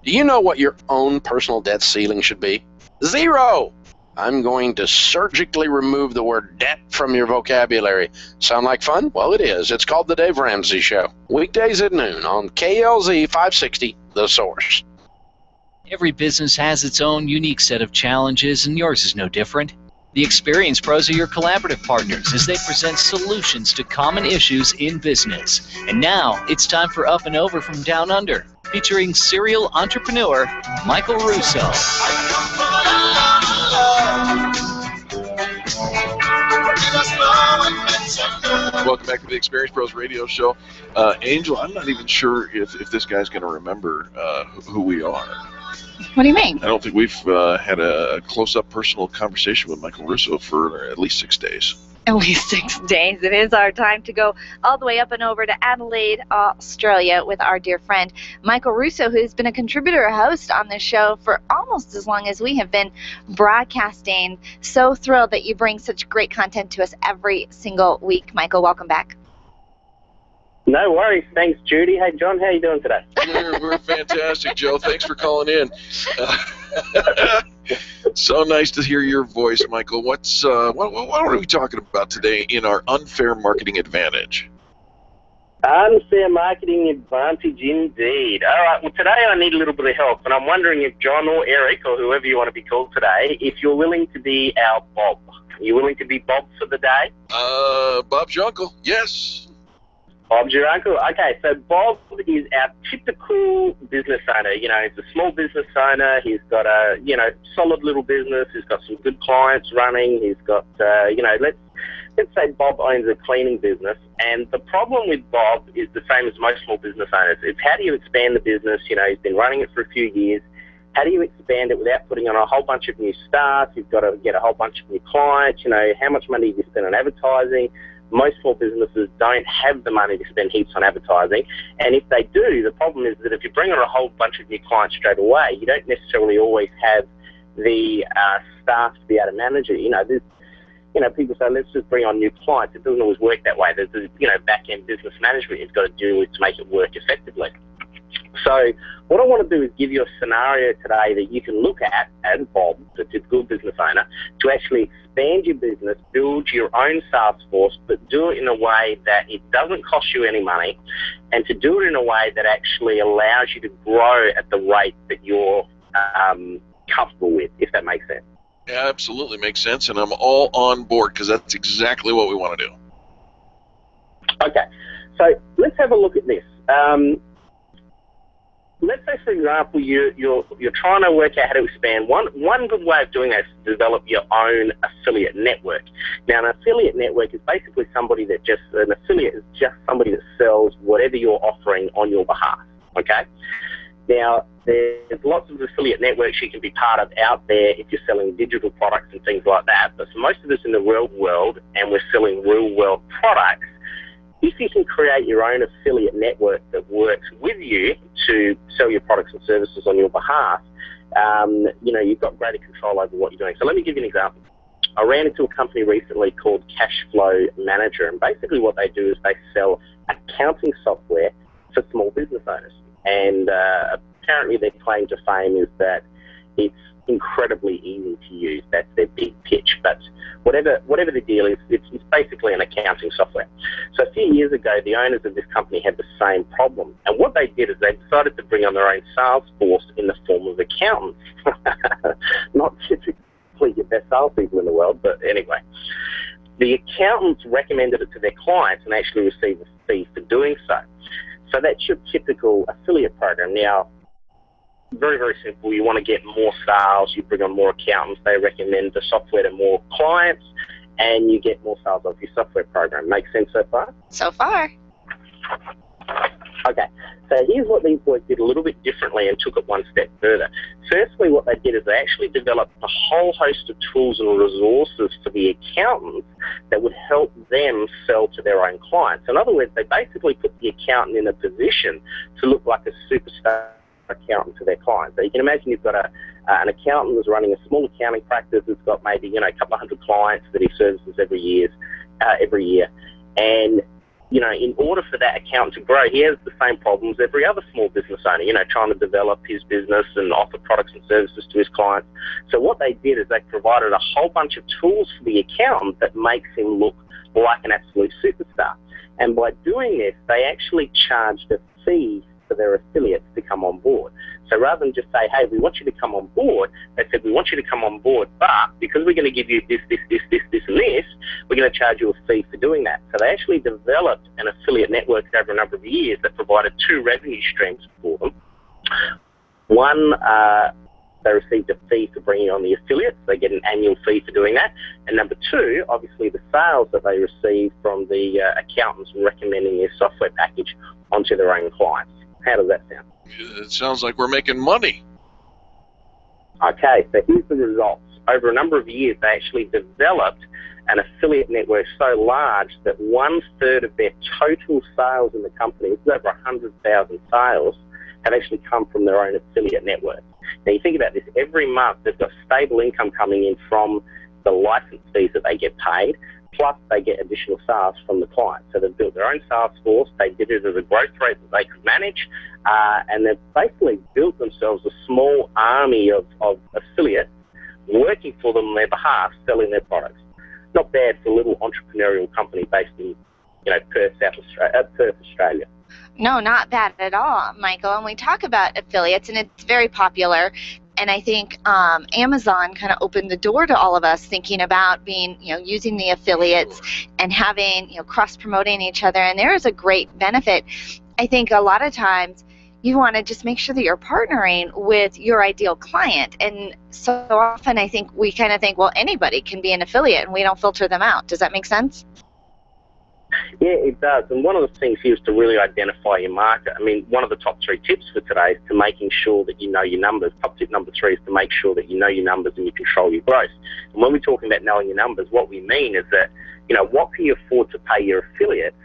Do you know what your own personal debt ceiling should be? 0! I'm going to surgically remove the word debt from your vocabulary. Sound like fun? Well, it is. It's called The Dave Ramsey Show. Weekdays at noon on KLZ 560, The Source. Every business has its own unique set of challenges, and yours is no different. The Experience Pros are your collaborative partners as they present solutions to common issues in business. And now, it's time for Up and Over from Down Under, featuring serial entrepreneur Michael Russo. Welcome back to the Experience Pros Radio Show. Angel, I'm not even sure if this guy's going to remember who we are. What do you mean? I don't think we've had a close-up personal conversation with Michael Russo for at least 6 days. At least 6 days. It is our time to go all the way up and over to Adelaide, Australia with our dear friend Michael Russo, who's been a contributor, a host on this show for almost as long as we have been broadcasting. So thrilled that you bring such great content to us every single week. Michael, welcome back. No worries. Thanks, Judy. Hey, John, how you doing today? We're fantastic, Joe. Thanks for calling in. So nice to hear your voice, Michael. What are we talking about today in our unfair marketing advantage? Unfair marketing advantage indeed. All right, well, today I need a little bit of help, and I'm wondering if John or Eric, or whoever you want to be called today, if you're willing to be our Bob. Are you willing to be Bob for the day? Bob's your uncle, yes. Bob's your uncle. Okay, so Bob is our typical business owner. You know, he's a small business owner. He's got a, solid little business. He's got some good clients running. He's got, let's say Bob owns a cleaning business. And the problem with Bob is the same as most small business owners. It's how do you expand the business? You know, he's been running it for a few years. How do you expand it without putting on a whole bunch of new staff? You've got to get a whole bunch of new clients. You know, how much money do you spend on advertising? Most small businesses don't have the money to spend heaps on advertising, and if they do, the problem is that if you bring on a whole bunch of new clients straight away, you don't necessarily always have the staff to be able to manage it. People say, let's just bring on new clients. It doesn't always work that way. There's back-end business management you've got to do to make it work effectively. So what I want to do is give you a scenario today that you can look at as Bob, the typical business owner, to actually expand your business, build your own sales force, but do it in a way that it doesn't cost you any money, and to do it in a way that actually allows you to grow at the rate that you're comfortable with, if that makes sense. Yeah, absolutely makes sense, and I'm all on board because that's exactly what we want to do. Okay, so let's have a look at this. Let's say, for example, you're trying to work out how to expand. One good way of doing that is to develop your own affiliate network. Now, an affiliate network is basically an affiliate is just somebody that sells whatever you're offering on your behalf, okay? Now, there's lots of affiliate networks you can be part of out there if you're selling digital products and things like that, but for most of us in the real world, and we're selling real-world products, if you can create your own affiliate network that works with you to sell your products and services on your behalf, you've got greater control over what you're doing. So let me give you an example. I ran into a company recently called Cash Flow Manager, and basically what they do is they sell accounting software for small business owners. And apparently their claim to fame is that it's incredibly easy to use. That's their big pitch. But whatever the deal is, it's basically an accounting software. So a few years ago, the owners of this company had the same problem. And what they did is they decided to bring on their own sales force in the form of accountants. Not typically the best salespeople in the world, but anyway. The accountants recommended it to their clients and actually received a fee for doing so. So that's your typical affiliate program. Now, very, very simple. You want to get more sales, you bring on more accountants, they recommend the software to more clients, and you get more sales off your software program. Make sense so far? So far. Okay, so here's what these boys did a little bit differently and took it one step further. Firstly, what they did is they actually developed a whole host of tools and resources for the accountants that would help them sell to their own clients. In other words, they basically put the accountant in a position to look like a superstar accountant to their clients. So you can imagine you've got an accountant who's running a small accounting practice that's got maybe, a couple of hundred clients that he services every year. And in order for that accountant to grow, he has the same problems every other small business owner, trying to develop his business and offer products and services to his clients. So what they did is they provided a whole bunch of tools for the accountant that makes him look like an absolute superstar. And by doing this, they actually charged a fee for their affiliates to come on board. So rather than just say, hey, we want you to come on board, they said, we want you to come on board, but because we're going to give you this, and this, we're going to charge you a fee for doing that. So they actually developed an affiliate network over a number of years that provided two revenue streams for them. One, they received a fee for bringing on the affiliates. They get an annual fee for doing that. And number two, obviously the sales that they receive from the accountants recommending their software package onto their own clients. How does that sound? It sounds like we're making money. Okay, so here's the results. Over a number of years, they actually developed an affiliate network so large that 1/3 of their total sales in the company, it's over 100,000 sales, have actually come from their own affiliate network. Now, you think about this, every month they've got stable income coming in from the license fees that they get paid, plus they get additional sales from the client. So they've built their own sales force, they did it at a growth rate that they could manage, and they've basically built themselves a small army of affiliates working for them on their behalf, selling their products. Not bad for a little entrepreneurial company based in, Perth, Australia. No, not bad at all, Michael. And we talk about affiliates, and it's very popular. And I think Amazon kind of opened the door to all of us thinking about being, using the affiliates and having, cross-promoting each other. And there is a great benefit. I think a lot of times you want to just make sure that you're partnering with your ideal client. And so often I think we kind of think, well, anybody can be an affiliate, and we don't filter them out. Does that make sense? Yeah, it does. And one of the things here is to really identify your market. I mean, one of the top 3 tips for today is to making sure that you know your numbers. Top tip number 3 is to make sure that you know your numbers and you control your growth. And when we're talking about knowing your numbers, what we mean is that, what can you afford to pay your affiliates,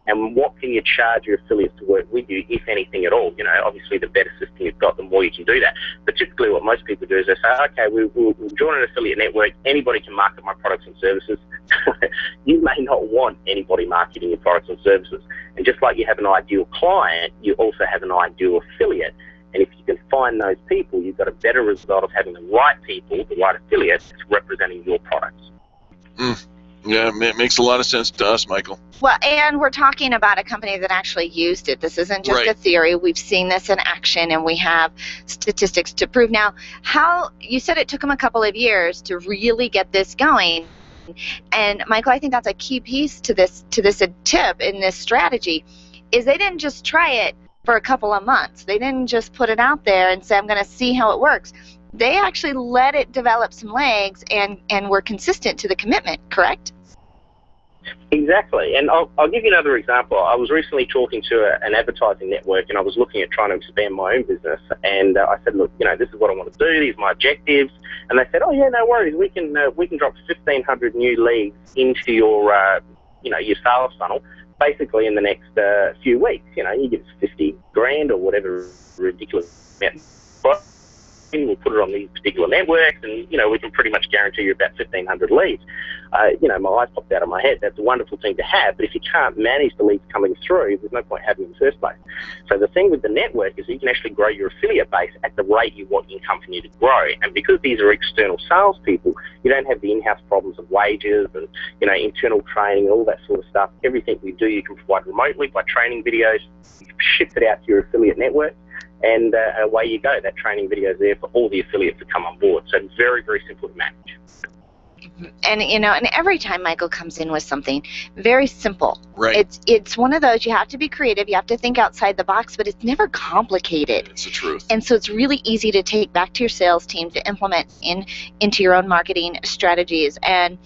and what can you charge your affiliates to work with you, if anything at all? Obviously the better system you've got, the more you can do that. But typically what most people do is they say, okay, we'll join an affiliate network, anybody can market my products and services. You may not want anybody marketing your products and services. And just like you have an ideal client, you also have an ideal affiliate. And if you can find those people, you've got a better result of having the right people, the right affiliates, representing your products. Yeah, it makes a lot of sense to us, Michael. Well, and we're talking about a company that actually used it. This isn't just a theory. We've seen this in action, and we have statistics to prove. Now, you said it took them a couple of years to really get this going. And, Michael, I think that's a key piece to this tip in this strategy, is they didn't just try it for a couple of months. They didn't just put it out there and say, I'm going to see how it works. They actually let it develop some legs and were consistent to the commitment, correct? Exactly, and I'll give you another example. I was recently talking to an advertising network, and I was looking at trying to expand my own business. And I said, look, this is what I want to do. These are my objectives. And they said, oh yeah, no worries. We can drop 1,500 new leads into your your sales funnel, basically in the next few weeks. You give us 50 grand or whatever ridiculous amount. We'll put it on these particular networks, and we can pretty much guarantee you about 1,500 leads. My eyes popped out of my head. That's a wonderful thing to have, but if you can't manage the leads coming through, there's no point having it in the first place. So the thing with the network is you can actually grow your affiliate base at the rate you want your company to grow. And because these are external salespeople, you don't have the in-house problems of wages and internal training and all that sort of stuff. Everything we do, you can provide remotely by training videos. You can ship it out to your affiliate network. And away you go. That training video is there for all the affiliates to come on board. So it's very, very simple to manage. And and every time Michael comes in with something very simple. Right. It's one of those, you have to be creative, you have to think outside the box, but it's never complicated. It's the truth. And so it's really easy to take back to your sales team to implement into your own marketing strategies. And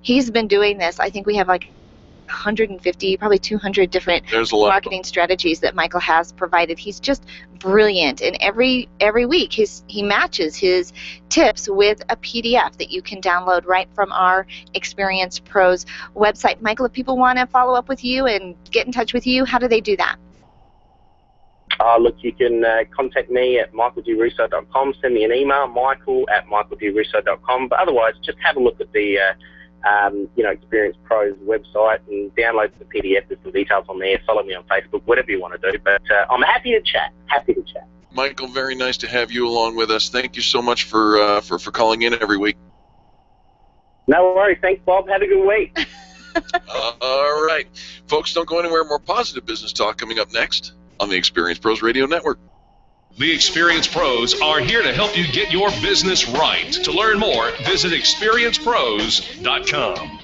he's been doing this. I think we have like 150, probably 200 different marketing strategies that Michael has provided. He's just brilliant, and every week he matches his tips with a PDF that you can download right from our Experience Pros website. Michael, if people want to follow up with you and get in touch with you, how do they do that? Look, you can contact me at michaeldrusso.com, send me an email, michael@michaeldrusso.com, but otherwise just have a look at the Experience Pros website and download the PDF. There's some details on there. Follow me on Facebook, whatever you want to do. But I'm happy to chat. Michael, very nice to have you along with us. Thank you so much for calling in every week. No worries. Thanks, Bob. Have a good week. All right. Folks, don't go anywhere. More positive business talk coming up next on the Experience Pros Radio Network. The Experience Pros are here to help you get your business right. To learn more, visit experiencepros.com.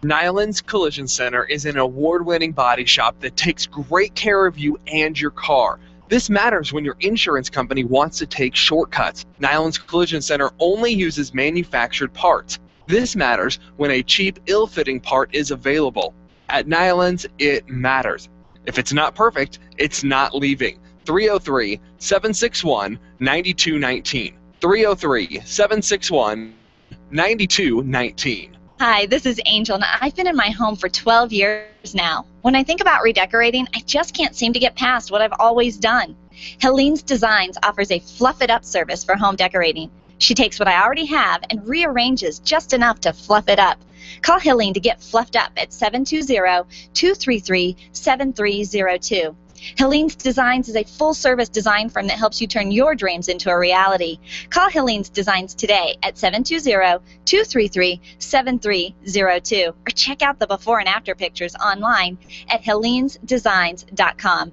Nyland's Collision Center is an award-winning body shop that takes great care of you and your car. This matters when your insurance company wants to take shortcuts. Nyland's Collision Center only uses manufactured parts. This matters when a cheap, ill-fitting part is available. At Nyland's, it matters. If it's not perfect, it's not leaving. 303-761-9219. 303-761-9219. Hi, this is Angel, and I've been in my home for 12 years now. When I think about redecorating, I just can't seem to get past what I've always done. Helene's Designs offers a fluff-it-up service for home decorating. She takes what I already have and rearranges just enough to fluff it up. Call Helene to get fluffed up at 720-233-7302. Helene's Designs is a full-service design firm that helps you turn your dreams into a reality. Call Helene's Designs today at 720-233-7302 or check out the before and after pictures online at helenesdesigns.com.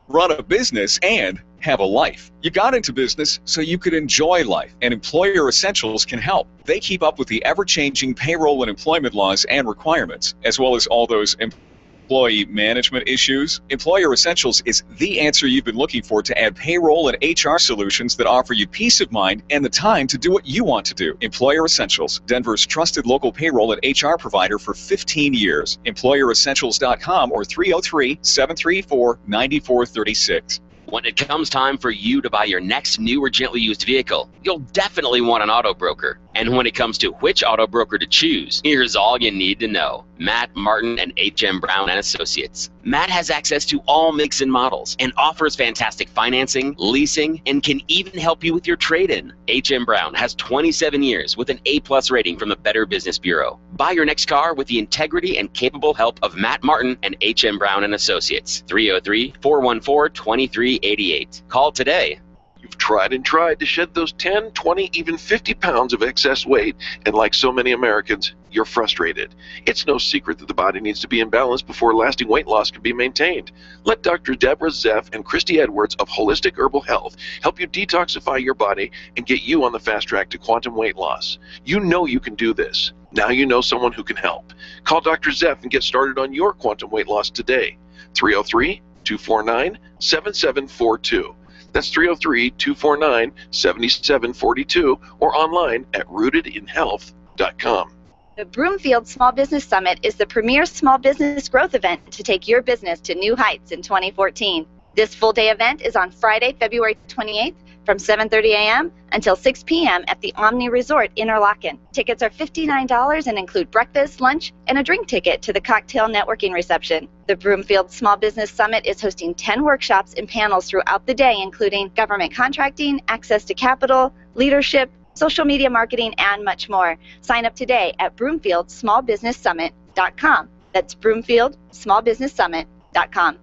Run a business and have a life. You got into business so you could enjoy life, and Employer Essentials can help. They keep up with the ever-changing payroll and employment laws and requirements, as well as all those employee management issues. Employer Essentials is the answer you've been looking for to add payroll and HR solutions that offer you peace of mind and the time to do what you want to do. Employer Essentials, Denver's trusted local payroll and HR provider for 15 years. EmployerEssentials.com or 303-734-9436. When it comes time for you to buy your next new or gently used vehicle, you'll definitely want an auto broker. And when it comes to which auto broker to choose, here's all you need to know. Matt Martin and H.M. Brown and Associates. Matt has access to all makes and models and offers fantastic financing, leasing, and can even help you with your trade-in. H.M. Brown has 27 years with an A+ rating from the Better Business Bureau. Buy your next car with the integrity and capable help of Matt Martin and H.M. Brown and Associates. 303-414-2388. Call today. You've tried and tried to shed those 10, 20, even 50 pounds of excess weight, and like so many Americans, you're frustrated. It's no secret that the body needs to be in balance before lasting weight loss can be maintained. Let Dr. Deborah Zeff and Christy Edwards of Holistic Herbal Health help you detoxify your body and get you on the fast track to quantum weight loss. You know you can do this. Now you know someone who can help. Call Dr. Zeff and get started on your quantum weight loss today. 303-249-7742. That's 303-249-7742 or online at rootedinhealth.com. The Broomfield Small Business Summit is the premier small business growth event to take your business to new heights in 2014. This full-day event is on Friday, February 28th from 7:30 a.m. until 6 p.m. at the Omni Resort Interlaken. Tickets are $59 and include breakfast, lunch, and a drink ticket to the cocktail networking reception. The Broomfield Small Business Summit is hosting 10 workshops and panels throughout the day, including government contracting, access to capital, leadership, social media marketing, and much more. Sign up today at broomfieldsmallbusinesssummit.com. That's broomfieldsmallbusinesssummit.com.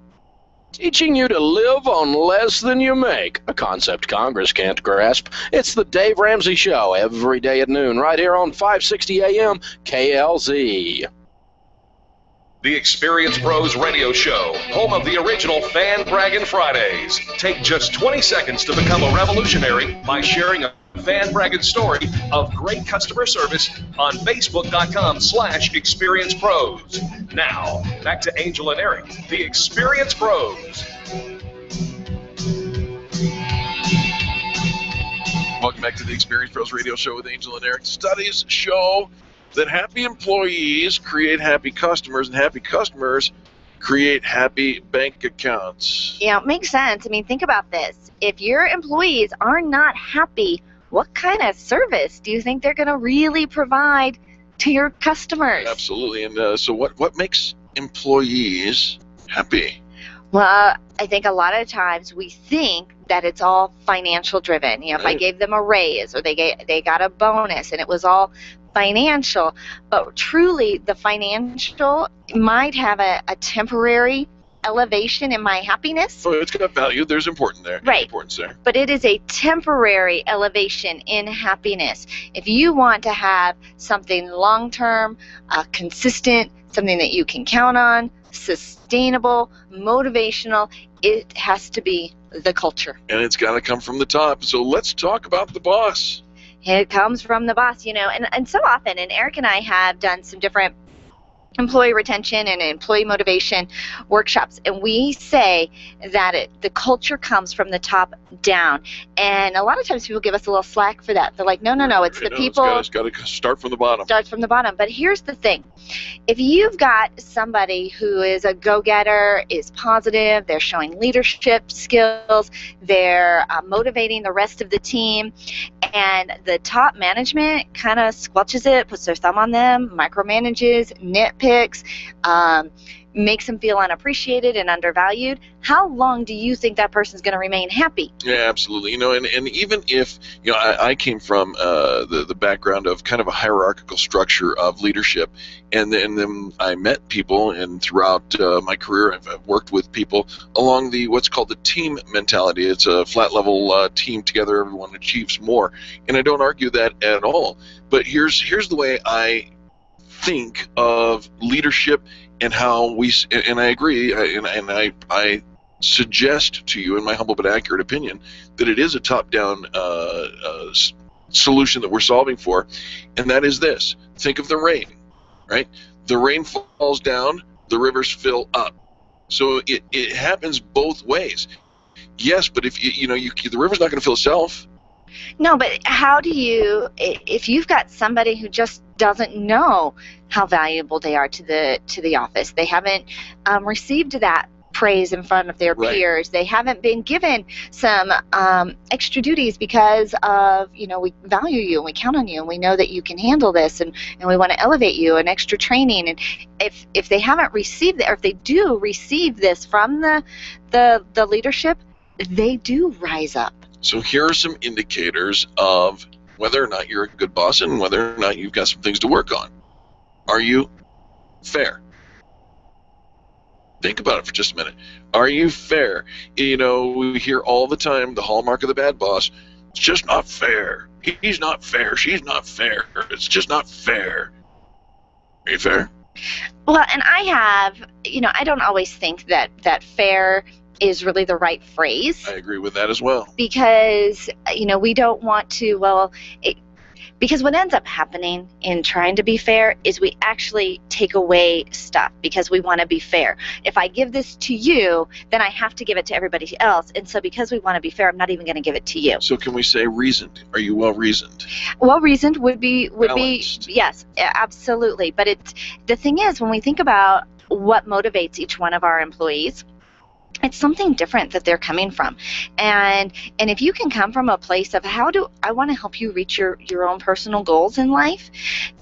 Teaching you to live on less than you make, a concept Congress can't grasp. It's the Dave Ramsey Show every day at noon, right here on 560 AM KLZ. The Experience Pros Radio Show, home of the original Fan Braggin' Fridays. Take just 20 seconds to become a revolutionary by sharing a fan bragging story of great customer service on Facebook.com/Experience Pros. Now, back to Angel and Eric, the Experience Pros. Welcome back to the Experience Pros Radio Show with Angel and Eric. Studies show that happy employees create happy customers, and happy customers create happy bank accounts. Yeah, it makes sense. I mean, think about this. If your employees are not happy, what kind of service do you think they're going to really provide to your customers? Absolutely. And so what makes employees happy? Well, I think a lot of times we think that it's all financial driven. You know, if I gave them a raise or they got a bonus and it was all financial, but truly the financial might have a temporary elevation in my happiness. Oh, it's got value. There's importance there. Right. Importance there. But it is a temporary elevation in happiness. If you want to have something long-term, consistent, something that you can count on, sustainable, motivational, it has to be the culture. And it's got to come from the top. So let's talk about the boss. It comes from the boss, you know, and so often, and Eric and I have done some different employee retention and employee motivation workshops, and we say that the culture comes from the top down, and a lot of times people give us a little slack for that. They're like, no, it's the people. It's got to start from the bottom. Starts from the bottom. But here's the thing. If you've got somebody who is a go-getter, is positive, they're showing leadership skills, they're motivating the rest of the team, and the top management kind of squelches it, puts their thumb on them, micromanages, nitpicks, makes them feel unappreciated and undervalued, how long do you think that person's going to remain happy? Yeah, absolutely. You know, and even if, you know, I came from the background of kind of a hierarchical structure of leadership, and then I met people, and throughout my career I've worked with people along the what's called the team mentality. It's a flat level team together, everyone achieves more, and I don't argue that at all. But here's the way I think of leadership and how and I agree, and I suggest to you, in my humble but accurate opinion, that it is a top-down solution that we're solving for, and that is this. Think of the rain, right? The rain falls down, the rivers fill up. So it happens both ways. Yes, but if the river's not going to fill itself. No, but how do you, if you've got somebody who just doesn't know how valuable they are to the office, they haven't received that praise in front of their peers, they haven't been given some extra duties because of, we value you and we count on you and we know that you can handle this, and we want to elevate you, and extra training, and if they haven't received it, or if they do receive this from the leadership, they do rise up. So here are some indicators of whether or not you're a good boss and whether or not you've got some things to work on. Are you fair? Think about it for just a minute. Are you fair? We hear all the time the hallmark of the bad boss, it's just not fair. He's not fair. She's not fair. It's just not fair. Are you fair? Well, and I have, I don't always think that fair is really the right phrase. I agree with that as well. Because, we don't want to, because what ends up happening in trying to be fair is we actually take away stuff because we want to be fair. If I give this to you, then I have to give it to everybody else. And so because we want to be fair, I'm not even going to give it to you. So can we say reasoned? Are you well-reasoned? Well-reasoned would be Balanced. Yes, absolutely. But the thing is, when we think about what motivates each one of our employees, it's something different that they're coming from. And if you can come from a place of how do I want to help you reach your own personal goals in life,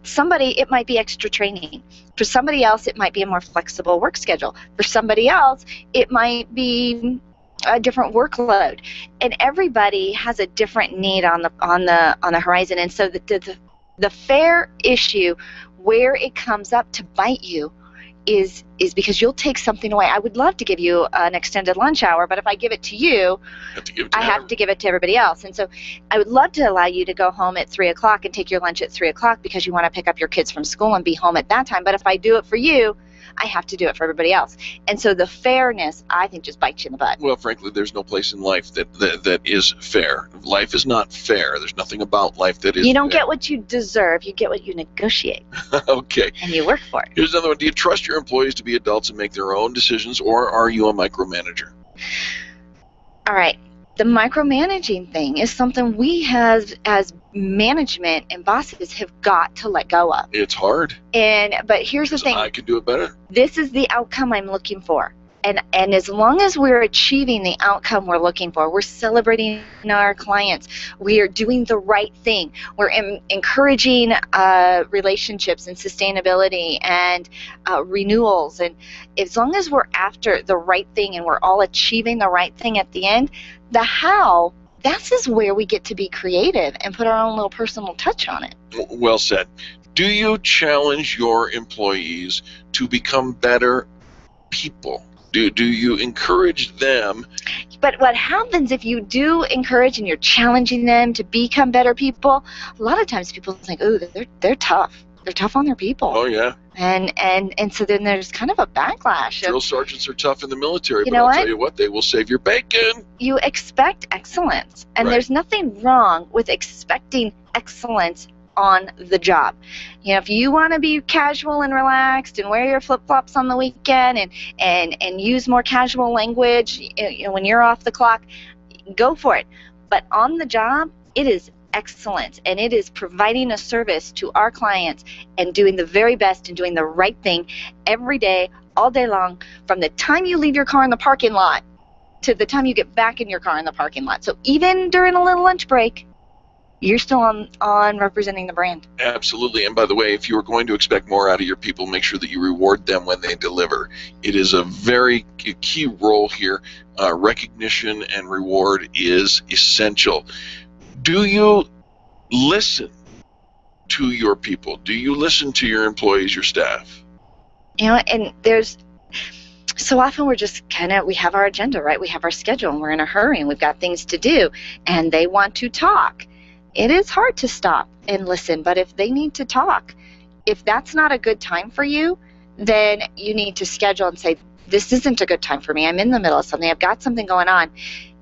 it might be extra training. For somebody else, it might be a more flexible work schedule. For somebody else, it might be a different workload. And everybody has a different need on the horizon. And so the fair issue, where it comes up to bite you, is because you'll take something away. I would love to give you an extended lunch hour, but if I give it to you, I have to give it to everybody else. And so I would love to allow you to go home at 3 o'clock and take your lunch at 3 o'clock because you want to pick up your kids from school and be home at that time. But if I do it for you, I have to do it for everybody else. And so the fairness, I think, just bites you in the butt. Well, frankly, there's no place in life that is fair. Life is not fair. There's nothing about life that is You don't fair. get what you deserve. You get what you negotiate. Okay. And you work for it. Here's another one. Do you trust your employees to be adults and make their own decisions, or are you a micromanager? All right. The micromanaging thing is something we have, as management and bosses, have got to let go of. It's hard. But here's the thing. I can do it better. This is the outcome I'm looking for. And as long as we're achieving the outcome we're looking for, we're celebrating our clients, we are doing the right thing, we're encouraging relationships and sustainability and renewals, and as long as we're after the right thing and we're all achieving the right thing at the end, the how, this is where we get to be creative and put our own little personal touch on it. Well said. Do you challenge your employees to become better people? Do you encourage them? But what happens if you do encourage and you're challenging them to become better people, a lot of times people think, oh, they're tough. They're tough on their people. Oh, yeah. And so then there's kind of a backlash. Drill sergeants are tough in the military, You but know I'll what? tell you what, they will save your bacon. You expect excellence. And Right. there's nothing wrong with expecting excellence on the job. You know, if you want to be casual and relaxed and wear your flip-flops on the weekend and use more casual language, you know, when you're off the clock, go for it. But on the job, it is excellence, and it is providing a service to our clients and doing the very best and doing the right thing every day, all day long, from the time you leave your car in the parking lot to the time you get back in your car in the parking lot. So even during a little lunch break, you're still on representing the brand. Absolutely. And by the way, if you are going to expect more out of your people, make sure that you reward them when they deliver. It is a very key role here. Recognition and reward is essential. Do you listen to your people? Do you listen to your employees, your staff? You know, and there's so often we're just we have our agenda, right? We have our schedule and we're in a hurry and we've got things to do and they want to talk. It is hard to stop and listen, but if they need to talk, if that's not a good time for you, then you need to schedule and say, this isn't a good time for me. I'm in the middle of something. I've got something going on.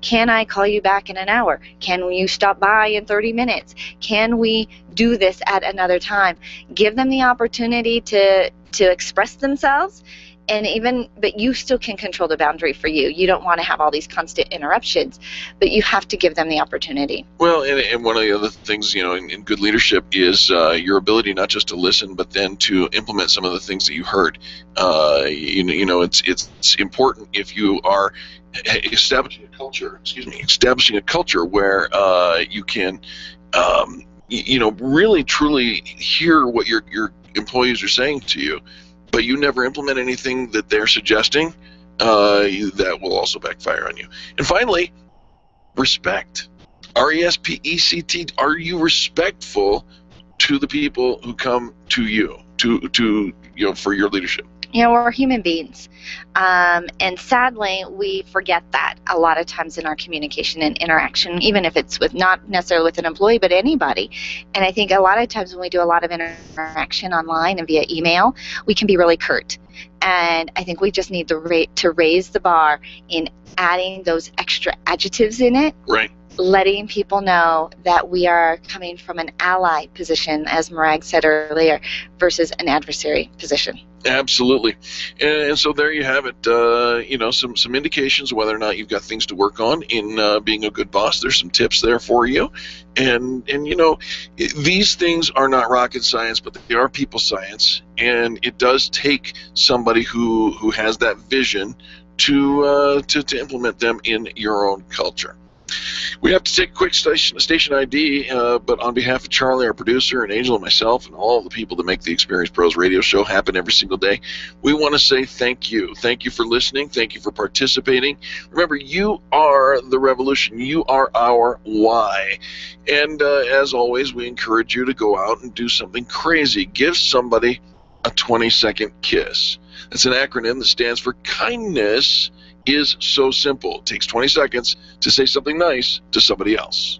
Can I call you back in an hour? Can you stop by in 30 minutes? Can we do this at another time? Give them the opportunity to express themselves. But you still can control the boundary for you. You don't want to have all these constant interruptions, but you have to give them the opportunity. Well, and one of the other things, you know, in good leadership is your ability not just to listen, but then to implement some of the things that you heard. You know, it's important if you are establishing a culture where you can, you know, really truly hear what your employees are saying to you. But you never implement anything that they're suggesting, that will also backfire on you. And finally, respect. R-E-S-P-E-C-T. Are you respectful to the people who come to you, to you know, for your leadership? You know, we're human beings. And sadly, we forget that a lot of times in our communication and interaction, even if it's with not necessarily with an employee, but anybody. And I think a lot of times when we do a lot of interaction online and via email, we can be really curt. And I think we just need to raise the bar in adding those extra adjectives in it. Right. Letting people know that we are coming from an ally position, as Morag said earlier, versus an adversary position. Absolutely. And so there you have it. You know, some indications of whether or not you've got things to work on in being a good boss. There's some tips there for you. And you know, these things are not rocket science, but they are people science. And it does take somebody who has that vision to implement them in your own culture. We have to take a quick station ID, but on behalf of Charlie, our producer, and Angel and myself, and all of the people that make the Experience Pros radio show happen every single day, we want to say thank you. Thank you for listening. Thank you for participating. Remember, you are the revolution. You are our why. And as always, we encourage you to go out and do something crazy. Give somebody a 20-second kiss. That's an acronym that stands for kindness is so simple. It takes 20 seconds to say something nice to somebody else.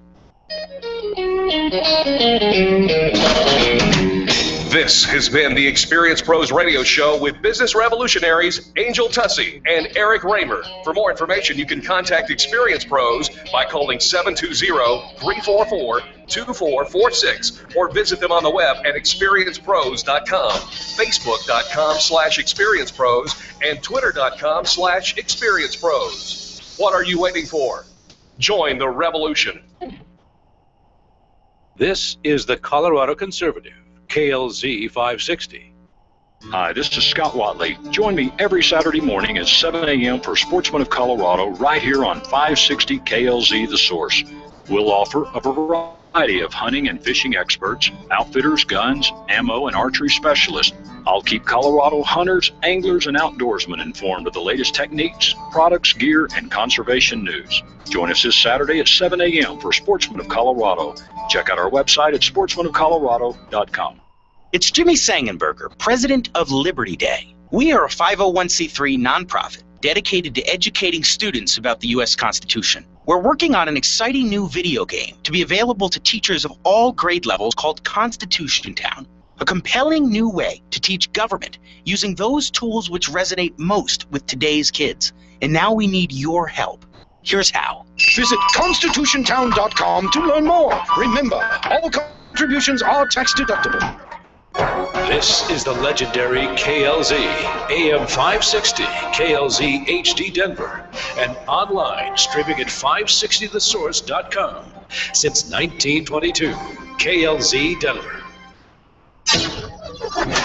This has been the Experience Pros Radio Show with business revolutionaries Angel Tussey and Eric Raymer. For more information, you can contact Experience Pros by calling 720-344-2446 or visit them on the web at experiencepros.com, facebook.com/experiencepros, and twitter.com/experiencepros. What are you waiting for? Join the revolution. This is the Colorado Conservative, KLZ 560. Hi, this is Scott Watley. Join me every Saturday morning at 7 a.m. for Sportsman of Colorado right here on 560 KLZ The Source. We'll offer a variety of hunting and fishing experts, outfitters, guns, ammo, and archery specialists. I'll keep Colorado hunters, anglers, and outdoorsmen informed of the latest techniques, products, gear, and conservation news. Join us this Saturday at 7 a.m. for Sportsman of Colorado. Check out our website at sportsmanofcolorado.com. It's Jimmy Sangenberger, president of Liberty Day. We are a 501c3 nonprofit dedicated to educating students about the U.S. Constitution. We're working on an exciting new video game to be available to teachers of all grade levels called Constitution Town, a compelling new way to teach government using those tools which resonate most with today's kids. And now we need your help. Here's how. Visit constitutiontown.com to learn more. Remember, all contributions are tax deductible. This is the legendary KLZ, AM 560, KLZ HD Denver, and online streaming at 560thesource.com. Since 1922, KLZ Denver.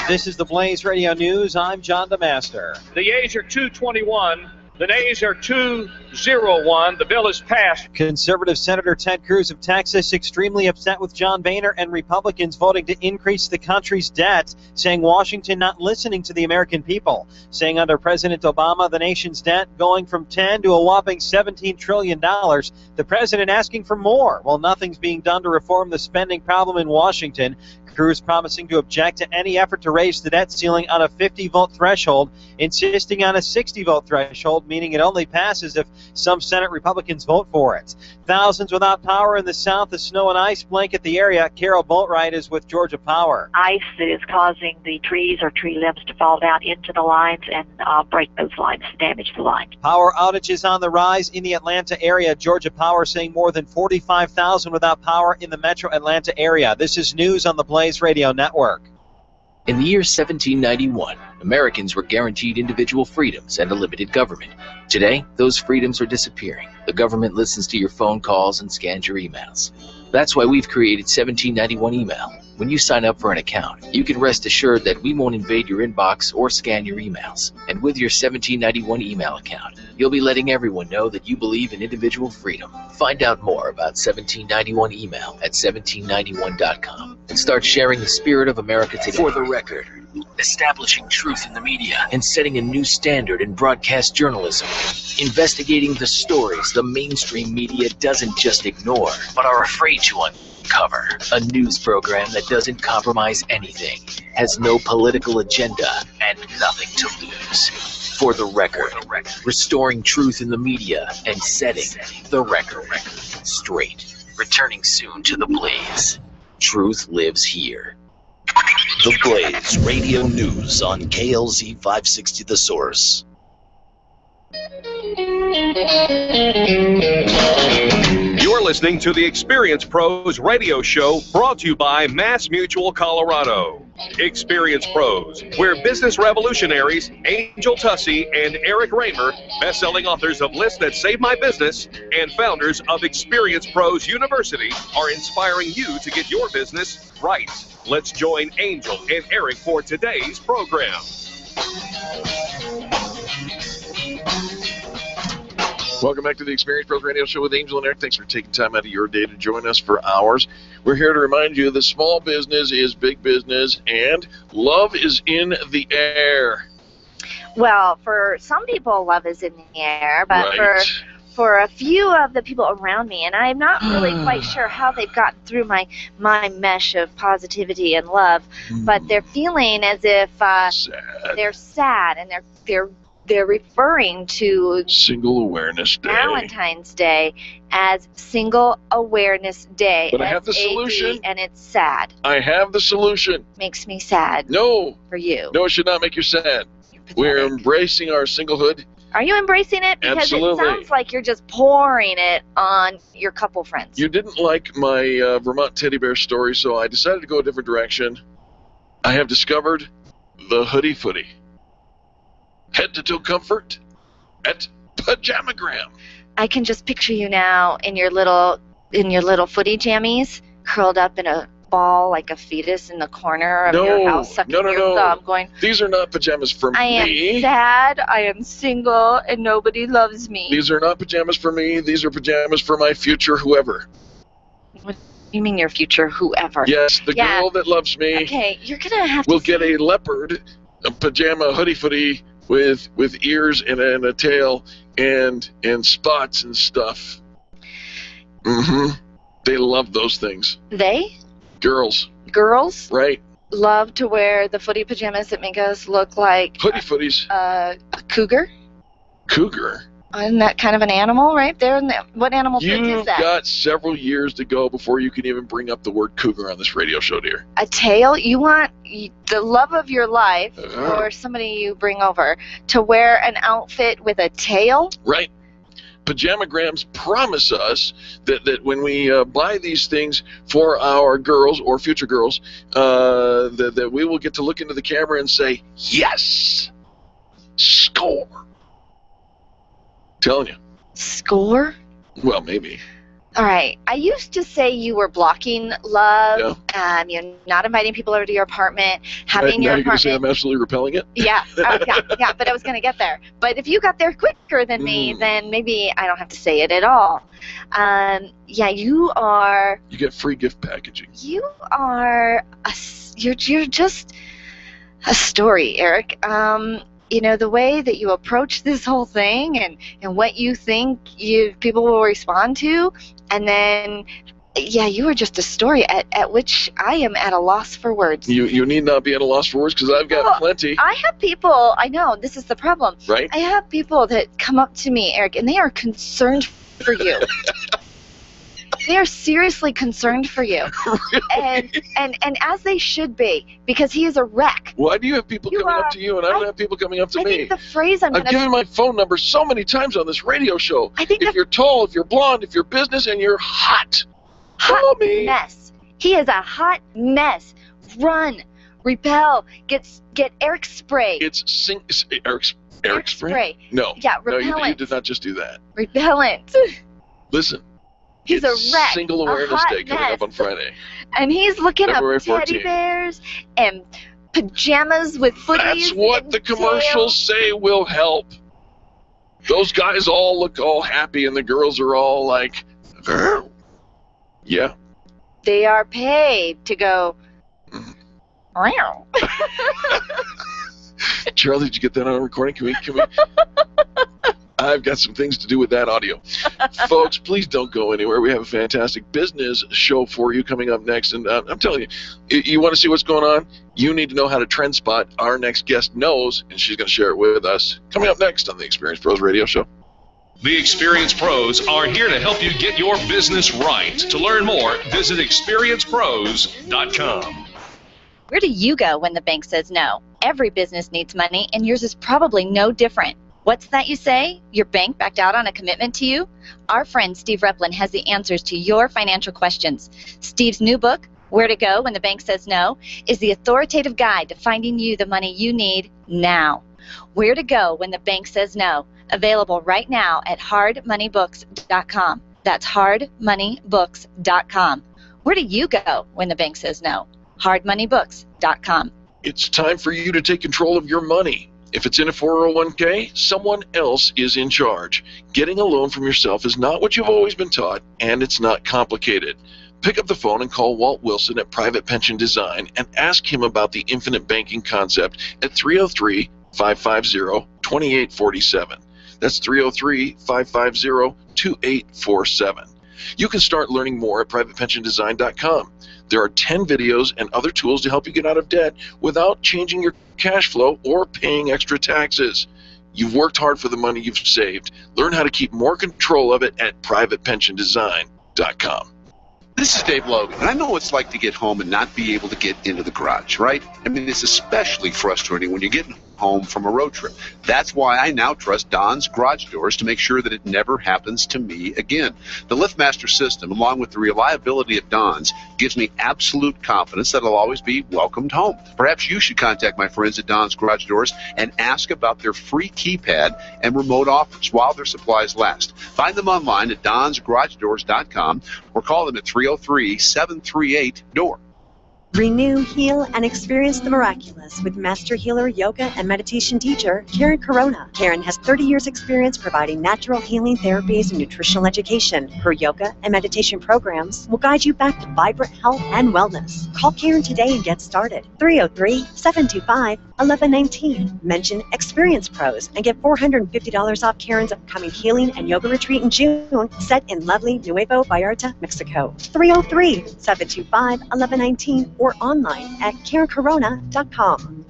This is the Blaze Radio News. I'm John DeMaster. The yeas are 221. The nays are 201. The bill is passed. Conservative Senator Ted Cruz of Texas extremely upset with John Boehner and Republicans voting to increase the country's debt, saying Washington not listening to the American people, saying under President Obama the nation's debt going from 10 to a whopping $17 trillion. The president asking for more while nothing's being done to reform the spending problem in Washington. Cruz promising to object to any effort to raise the debt ceiling on a 50-vote threshold, insisting on a 60-vote threshold, meaning it only passes if some Senate Republicans vote for it. Thousands without power in the South. The snow and ice blanket the area. Carol Boatwright is with Georgia Power. Ice that is causing the trees or tree limbs to fall down into the lines and break those lines, damage the lines. Power outages on the rise in the Atlanta area. Georgia Power saying more than 45,000 without power in the metro Atlanta area. This is news on the Blaze Radio Network. In the year 1791, Americans were guaranteed individual freedoms and a limited government. Today, those freedoms are disappearing. The government listens to your phone calls and scans your emails. That's why we've created 1791 Email. When you sign up for an account, you can rest assured that we won't invade your inbox or scan your emails. And with your 1791 Email account, you'll be letting everyone know that you believe in individual freedom. Find out more about 1791 Email at 1791.com and start sharing the spirit of America today. For the record, establishing truth in the media and setting a new standard in broadcast journalism. Investigating the stories the mainstream media doesn't just ignore, but are afraid to uncover. A news program that doesn't compromise anything, has no political agenda, and nothing to lose. For the record, restoring truth in the media and setting the record straight. Returning soon to the Blaze. Truth lives here. The Blaze Radio News on KLZ 560 The Source. You're listening to the Experience Pros Radio Show, brought to you by Mass Mutual Colorado. Experience Pros, where business revolutionaries Angel Tussey and Eric Raymer, best-selling authors of Lists That Save My Business and founders of Experience Pros University, are inspiring you to get your business right. Let's join Angel and Eric for today's program. Welcome back to the Experience Pros Radio Show with Angel and Eric. Thanks for taking time out of your day to join us for ours. We're here to remind you that small business is big business and love is in the air. Well, for some people, love is in the air, but for a few of the people around me, and I'm not really quite sure how they've gotten through my mesh of positivity and love, but they're feeling as if they're sad and they're they're referring to Single Awareness Day. Valentine's Day as Single Awareness Day. But I have the SAD, solution. And it's sad. I have the solution. Makes me sad. No. For you. No, it should not make you sad. We're embracing our singlehood. Are you embracing it? Because Absolutely. It sounds like you're just pouring it on your couple friends. You didn't like my Vermont teddy bear story, so I decided to go a different direction. I have discovered the Hoodie Footy. Head-to-toe comfort at Pajamagram. I can just picture you now in your little footy jammies, curled up in a ball like a fetus in the corner of your house, sucking your thumb, going, These are not pajamas for I me. am sad, I am single, and nobody loves me. These are not pajamas for me. These are pajamas for my future whoever. What do you mean your future whoever? Yes, the girl that loves me. Okay, you're going to have will get a leopard, a pajama hoodie footy with ears and a tail and spots and stuff. They love those things. They? Girls. Right. Love to wear the footy pajamas that make us look like hoodie footies. A cougar. Cougar. Isn't that kind of an animal right there? What animal print is You've that? got several years to go before you can even bring up the word cougar on this radio show, dear. A tail? You want the love of your life or somebody you bring over to wear an outfit with a tail? Right. Pajamagrams promise us that when we buy these things for our girls or future girls, that we will get to look into the camera and say, yes, score. Telling you. Score? Well, maybe. All right. I used to say you were blocking love. Yeah. You're not inviting people over to your apartment, having your now you're going to say apartment. I'm absolutely repelling it? Yeah, yeah, but I was going to get there. But if you got there quicker than me, then maybe I don't have to say it at all. Yeah, you are. You get free gift packaging. You are. You're just a story, Eric. You know, the way that you approach this whole thing and what you think people will respond to, and then, yeah, you are just a story at which I am at a loss for words. You need not be at a loss for words because I've got plenty. I have people, I know, this is the problem. Right. I have people that come up to me, Eric, and they are concerned for you. They are seriously concerned for you. Really? And as they should be, because he is a wreck. Why do you have people coming up to you and I don't have people coming up to me? I think the phrase I've given my phone number so many times on this radio show. If you're tall, if you're blonde, if you're business, and you're hot, call me. Mess. He is a hot mess. Run. Repel. Get Eric spray. It's Eric spray? No. Yeah, No, repellent. you did not just do that. Repellent. Listen. He's it's a wreck. Single a Awareness hot Day coming mess. up on Friday. And he's looking February up teddy 14th. bears and pajamas with footies. That's what the commercials say will help. Those guys all look all happy and the girls are all like, yeah. They are paid to go. Meow. Charlie, did you get that on a recording? Can we? I've got some things to do with that audio. Folks, please don't go anywhere. We have a fantastic business show for you coming up next. And I'm telling you want to see what's going on? You need to know how to trend spot. Our next guest knows, and she's going to share it with us. Coming up next on the Experience Pros Radio Show. The Experience Pros are here to help you get your business right. To learn more, visit experiencepros.com. Where do you go when the bank says no? Every business needs money, and yours is probably no different. What's that you say? Your bank backed out on a commitment to you? Our friend Steve Replin has the answers to your financial questions. Steve's new book, Where to Go When the Bank Says No, is the authoritative guide to finding you the money you need now. Where to Go When the Bank Says No, available right now at hardmoneybooks.com. That's hardmoneybooks.com. Where do you go when the bank says no? hardmoneybooks.com. It's time for you to take control of your money. If it's in a 401k, someone else is in charge. Getting a loan from yourself is not what you've always been taught, and it's not complicated. Pick up the phone and call Walt Wilson at Private Pension Design and ask him about the infinite banking concept at 303-550-2847. That's 303-550-2847. You can start learning more at privatepensiondesign.com. There are 10 videos and other tools to help you get out of debt without changing your cash flow or paying extra taxes. You've worked hard for the money you've saved. Learn how to keep more control of it at privatepensiondesign.com. This is Dave Logan, and I know what it's like to get home and not be able to get into the garage, right? I mean, it's especially frustrating when you're getting home from a road trip. That's why I now trust Don's Garage Doors to make sure that it never happens to me again. The LiftMaster system, along with the reliability of Don's, gives me absolute confidence that I'll always be welcomed home. Perhaps you should contact my friends at Don's Garage Doors and ask about their free keypad and remote offers while their supplies last. Find them online at donsgaragedoors.com or call them at 303-738-DOOR. Renew, heal, and experience the miraculous with master healer, yoga, and meditation teacher, Karen Corona. Karen has 30 years experience providing natural healing therapies and nutritional education. Her yoga and meditation programs will guide you back to vibrant health and wellness. Call Karen today and get started. 303-725-1119. Mention Experience Pros and get $450 off Karen's upcoming healing and yoga retreat in June, set in lovely Nuevo Vallarta, Mexico. 303-725-1119. or online at KarenCorona.com.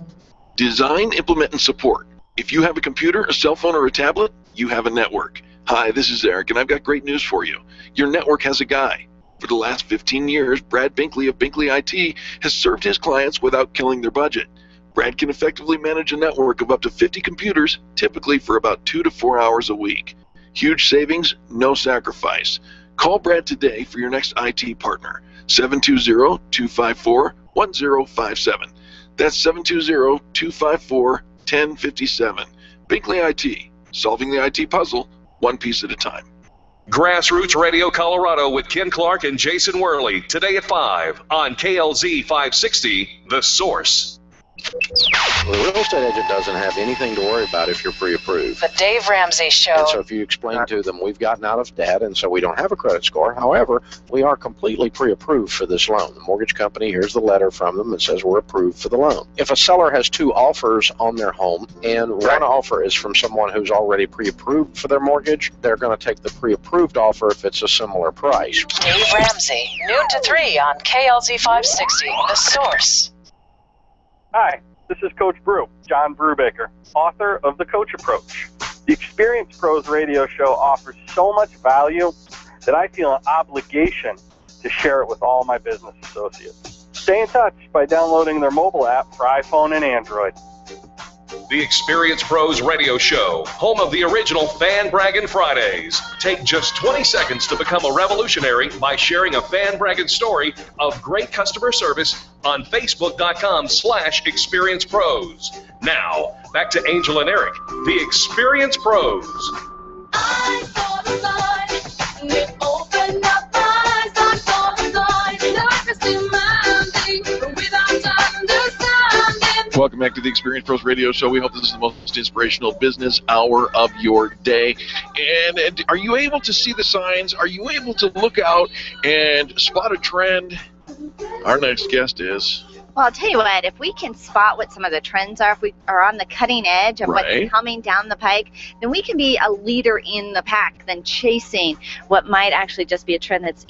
Design, implement, and support. If you have a computer, a cell phone, or a tablet, you have a network. Hi, this is Eric, and I've got great news for you. Your network has a guy. For the last 15 years, Brad Binkley of Binkley IT has served his clients without killing their budget. Brad can effectively manage a network of up to 50 computers, typically for about 2 to 4 hours a week. Huge savings, no sacrifice. Call Brad today for your next IT partner. 720-254-1057. That's 720-254-1057. Binkley IT, solving the IT puzzle one piece at a time. Grassroots Radio Colorado with Ken Clark and Jason Worley, today at 5 on KLZ 560, The Source. The real estate agent doesn't have anything to worry about if you're pre-approved. The Dave Ramsey Show. And so if you explain to them we've gotten out of debt and so we don't have a credit score, however, we are completely pre-approved for this loan. The mortgage company, here's the letter from them that says we're approved for the loan. If a seller has 2 offers on their home and one offer is from someone who's already pre-approved for their mortgage, they're going to take the pre-approved offer if it's a similar price. Dave Ramsey, noon to 3 on KLZ 560, The Source. Hi, this is Coach Brew, John Brubaker, author of The Coach Approach. The Experience Pros radio show offers so much value that I feel an obligation to share it with all my business associates. Stay in touch by downloading their mobile app for iPhone and Android. The Experience Pros Radio Show, home of the original Fan Braggin' Fridays. Take just 20 seconds to become a revolutionary by sharing a Fan Braggin' story of great customer service on Facebook.com/Experience Pros. Now, back to Angel and Eric, the Experience Pros. I saw the light, and it opened up my eyes. I saw the light, and I could see my thing, but without understanding. Welcome back to the Experience Pros Radio Show. We hope this is the most inspirational business hour of your day. And are you able to see the signs? Are you able to look out and spot a trend? Our next guest is... Well, I'll tell you what, if we can spot what some of the trends are, if we are on the cutting edge of what's coming down the pike, then we can be a leader in the pack than chasing what might actually just be a trend that's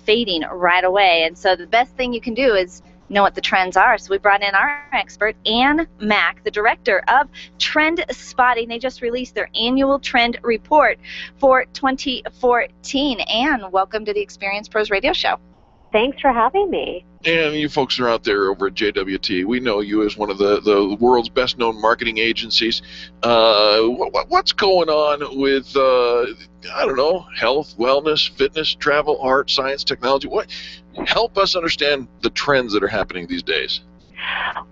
fading right away. And so the best thing you can do is know what the trends are. So we brought in our expert, Ann Mack, the director of Trend Spotting. They just released their annual trend report for 2014. Ann, welcome to the Experience Pros Radio Show. Thanks for having me. And you folks are out there over at JWT. We know you as one of the world's best-known marketing agencies. What's going on with, I don't know, health, wellness, fitness, travel, art, science, technology? Help us understand the trends that are happening these days.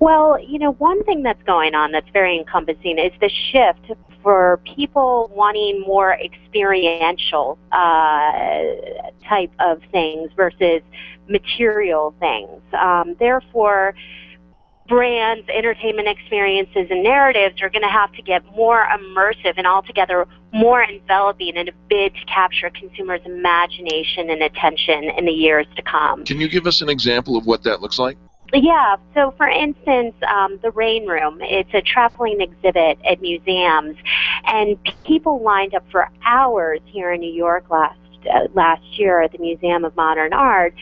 Well, one thing that's going on that's very encompassing is the shift for people wanting more experiential type of things versus material things. Therefore, brands, entertainment experiences, and narratives are going to have to get more immersive and altogether more enveloping in a bid to capture consumers' imagination and attention in the years to come. Can you give us an example of what that looks like? Yeah, so for instance, the Rain Room, it's a traveling exhibit at museums, and people lined up for hours here in New York last last year at the Museum of Modern Art,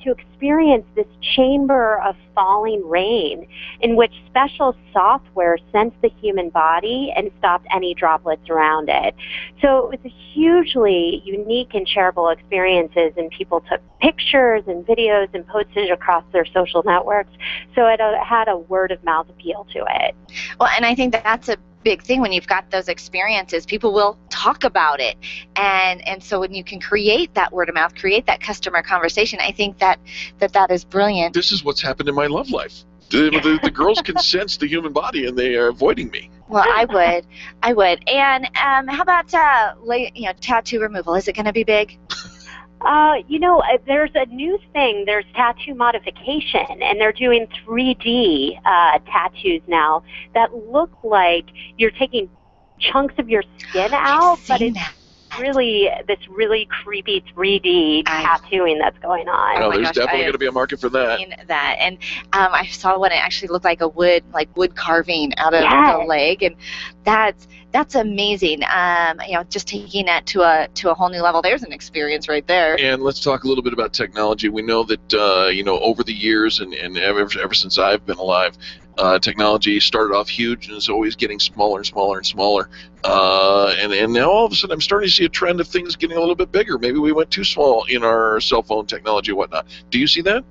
to experience this chamber of falling rain in which special software sensed the human body and stopped any droplets around it. So it was a hugely unique and shareable experiences, and people took pictures and videos and posted it across their social networks. So it had a word-of-mouth appeal to it. Well, and I think that's a big thing when you've got those experiences. People will talk about it, and so when you can create that word of mouth, create that customer conversation, I think that is brilliant. This is what's happened in my love life. The girls can sense the human body, and they are avoiding me. Well, I would. And how about tattoo removal? Is it going to be big? There's a new thing. There's tattoo modification, and they're doing 3D tattoos now that look like you're taking chunks of your skin out, but it's really this really creepy 3D tattooing that's going on. Oh, there's definitely going to be a market for that. And I saw one. It actually looked like a wood carving out of the leg, and that's amazing. Just taking that to a whole new level. There's an experience right there. And let's talk a little bit about technology. We know that over the years and ever since I've been alive, technology started off huge and is always getting smaller and smaller and smaller. And now all of a sudden I'm starting to see a trend of things getting a little bit bigger. Maybe we went too small in our cell phone technology and whatnot. Do you see that?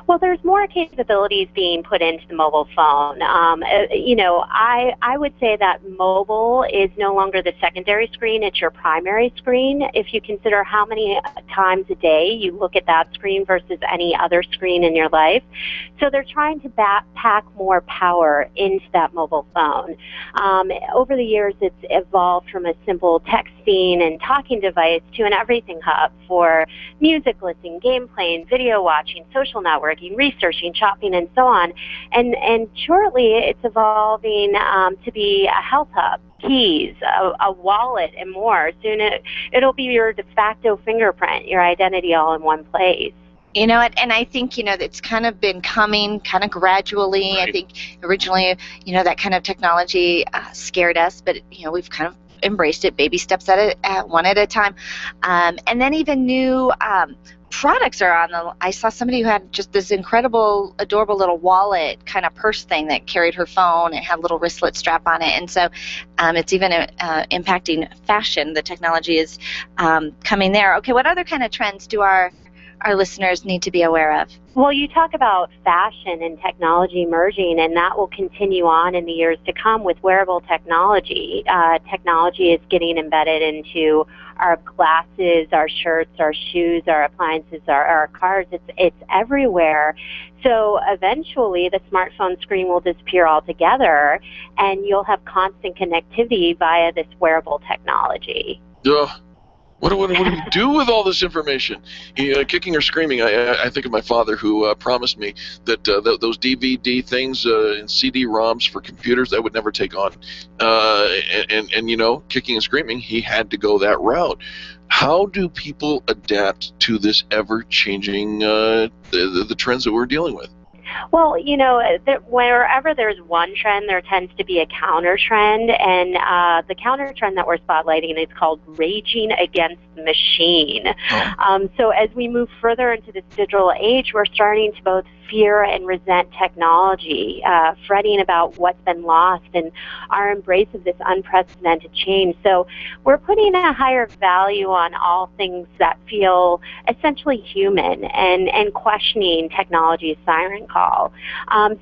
Well, there's more capabilities being put into the mobile phone. I would say that mobile is no longer the secondary screen, it's your primary screen. If you consider how many times a day you look at that screen versus any other screen in your life. So they're trying to pack more power into that mobile phone. Over the years, it's evolved from a simple texting and talking device to an everything hub for music listening, game playing, video watching, social networking, researching, shopping, and so on. And shortly, it's evolving to be a health hub, keys, a wallet, and more. Soon it'll be your de facto fingerprint, your identity all in one place. You know what, and I think, it's kind of been coming kind of gradually. Right. I think originally, that kind of technology scared us, but, we've kind of embraced it, baby steps one at a time. And then even new products are on the. I saw somebody who had just this incredible, adorable little wallet kind of purse thing that carried her phone and had a little wristlet strap on it. And so it's even impacting fashion. The technology is coming there. Okay, what other kind of trends do our listeners need to be aware of? Well, you talk about fashion and technology merging, and that will continue on in the years to come with wearable technology. Technology is getting embedded into our glasses, our shirts, our shoes, our appliances, our cars. It's everywhere. So eventually the smartphone screen will disappear altogether, and you'll have constant connectivity via this wearable technology. What do we do with all this information? Kicking or screaming, I think of my father who promised me that those DVD things and CD-ROMs for computers that would never take on. And kicking and screaming, he had to go that route. How do people adapt to this ever-changing the trends that we're dealing with? Well, wherever there's one trend, there tends to be a counter trend, and the counter trend that we're spotlighting is called raging against the machine. So as we move further into this digital age, we're starting to both fear and resent technology, fretting about what's been lost and our embrace of this unprecedented change. So we're putting a higher value on all things that feel essentially human and questioning technology's siren call.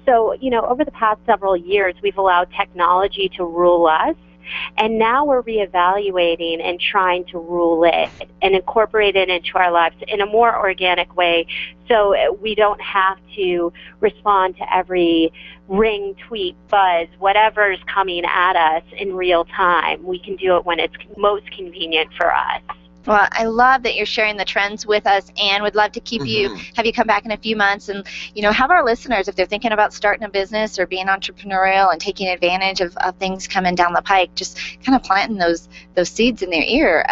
So over the past several years, we've allowed technology to rule us. And now we're reevaluating and trying to rule it and incorporate it into our lives in a more organic way, so we don't have to respond to every ring, tweet, buzz, whatever's coming at us in real time. We can do it when it's most convenient for us. Well, I love that you're sharing the trends with us, and would love to have you come back in a few months and, have our listeners, if they're thinking about starting a business or being entrepreneurial and taking advantage of things coming down the pike, just kind of planting those seeds in their ear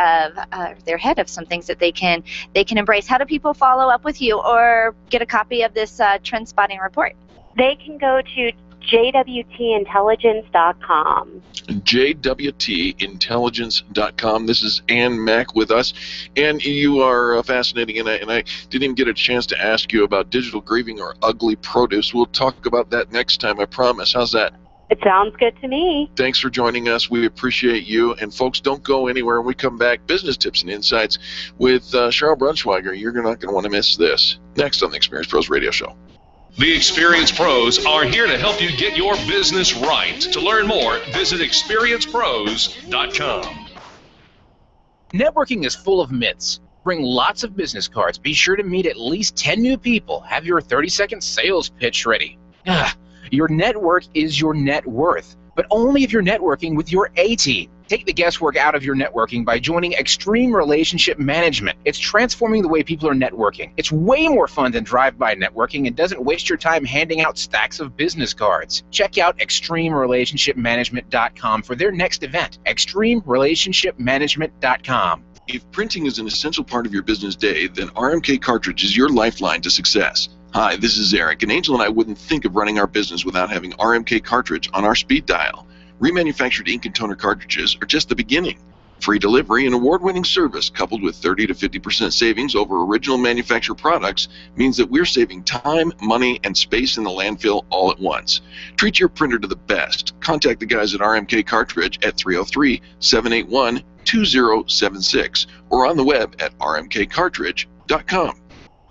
of their head of some things that they can embrace. How do people follow up with you or get a copy of this trend spotting report? They can go to JWTintelligence.com. JWTintelligence.com. This is Ann Mack with us. And you are fascinating, and I didn't even get a chance to ask you about digital grieving or ugly produce. We'll talk about that next time, I promise. How's that? It sounds good to me. Thanks for joining us. We appreciate you. And folks, don't go anywhere. When we come back, business tips and insights with Cheryl Brunschweiger. You're not going to want to miss this. Next on the Experience Pros Radio Show. The Experience Pros are here to help you get your business right. To learn more, visit experiencepros.com. Networking is full of myths. Bring lots of business cards. Be sure to meet at least 10 new people. Have your 30-second sales pitch ready. Your network is your net worth, but only if you're networking with your A-team. Take the guesswork out of your networking by joining Extreme Relationship Management. It's transforming the way people are networking. It's way more fun than drive-by networking and doesn't waste your time handing out stacks of business cards. Check out ExtremeRelationshipManagement.com for their next event. ExtremeRelationshipManagement.com. If printing is an essential part of your business day, then RMK Cartridge is your lifeline to success. Hi, this is Eric, and Angel and I wouldn't think of running our business without having RMK Cartridge on our speed dial. Remanufactured ink and toner cartridges are just the beginning. Free delivery and award-winning service coupled with 30 to 50% savings over original manufacturer products means that we're saving time, money, and space in the landfill all at once. Treat your printer to the best. Contact the guys at RMK Cartridge at 303-781-2076 or on the web at rmkcartridge.com.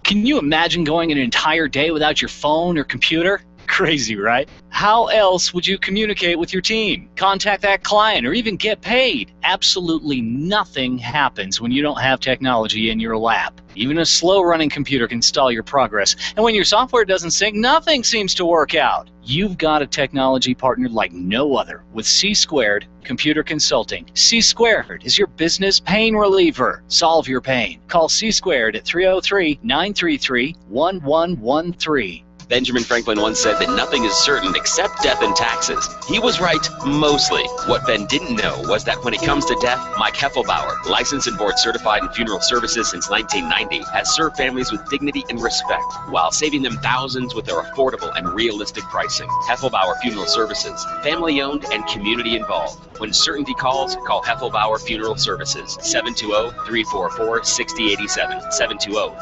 Can you imagine going an entire day without your phone or computer? Crazy, right? How else would you communicate with your team, contact that client, or even get paid? Absolutely nothing happens when you don't have technology in your lap. Even a slow-running computer can stall your progress. And when your software doesn't sync, nothing seems to work out. You've got a technology partner like no other with C-Squared Computer Consulting. C-Squared is your business pain reliever. Solve your pain. Call C-Squared at 303-933-1113. Benjamin Franklin once said that nothing is certain except death and taxes. He was right, mostly. What Ben didn't know was that when it comes to death, Mike Heffelbauer, licensed and board certified in funeral services since 1990, has served families with dignity and respect while saving them thousands with their affordable and realistic pricing. Heffelbauer Funeral Services, family owned and community involved. When certainty calls, call Heffelbauer Funeral Services, 720-344-6087,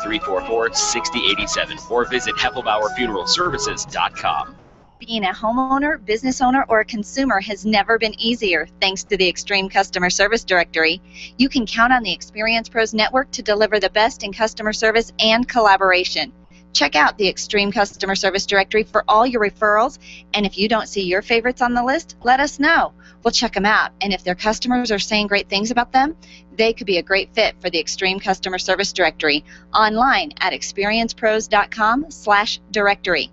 720-344-6087, or visit HeffelbauerFuneralServices.com. Being a homeowner, business owner, or a consumer has never been easier thanks to the Extreme Customer Service Directory. You can count on the Experience Pros Network to deliver the best in customer service and collaboration. Check out the Extreme Customer Service Directory for all your referrals, and if you don't see your favorites on the list, let us know. We'll check them out, and if their customers are saying great things about them, they could be a great fit for the Extreme Customer Service Directory online at experiencepros.com/directory.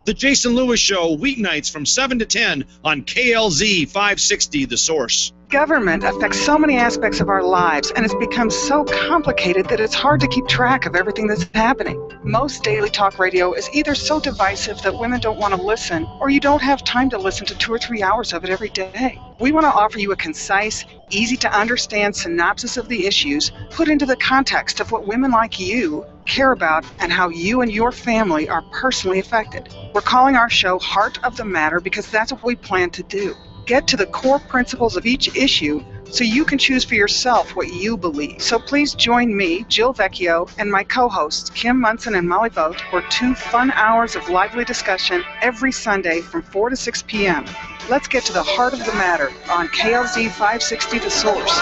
The Jason Lewis Show, weeknights from 7 to 10 on KLZ 560, The Source. Government affects so many aspects of our lives, and it's become so complicated that it's hard to keep track of everything that's happening. Most daily talk radio is either so divisive that women don't want to listen, or you don't have time to listen to 2 or 3 hours of it every day. We want to offer you a concise, easy-to-understand synopsis of the issues put into the context of what women like you care about and how you and your family are personally affected. We're calling our show Heart of the Matter because that's what we plan to do. Get to the core principles of each issue so you can choose for yourself what you believe. So please join me, Jill Vecchio, and my co-hosts, Kim Munson and Molly Vogt, for 2 fun hours of lively discussion every Sunday from 4 to 6 p.m. Let's get to the heart of the matter on KLZ 560 The Source.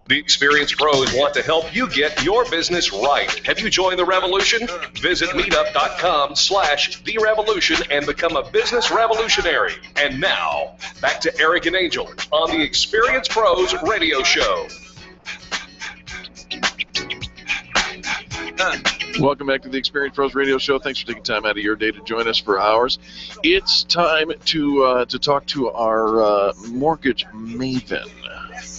The Experience Pros want to help you get your business right. Have you joined the revolution? Visit meetup.com/therevolution and become a business revolutionary. And now, back to Eric and Angel on the Experience Pros Radio Show. Welcome back to the Experience Pros Radio Show. Thanks for taking time out of your day to join us for hours. It's time to talk to our mortgage maven.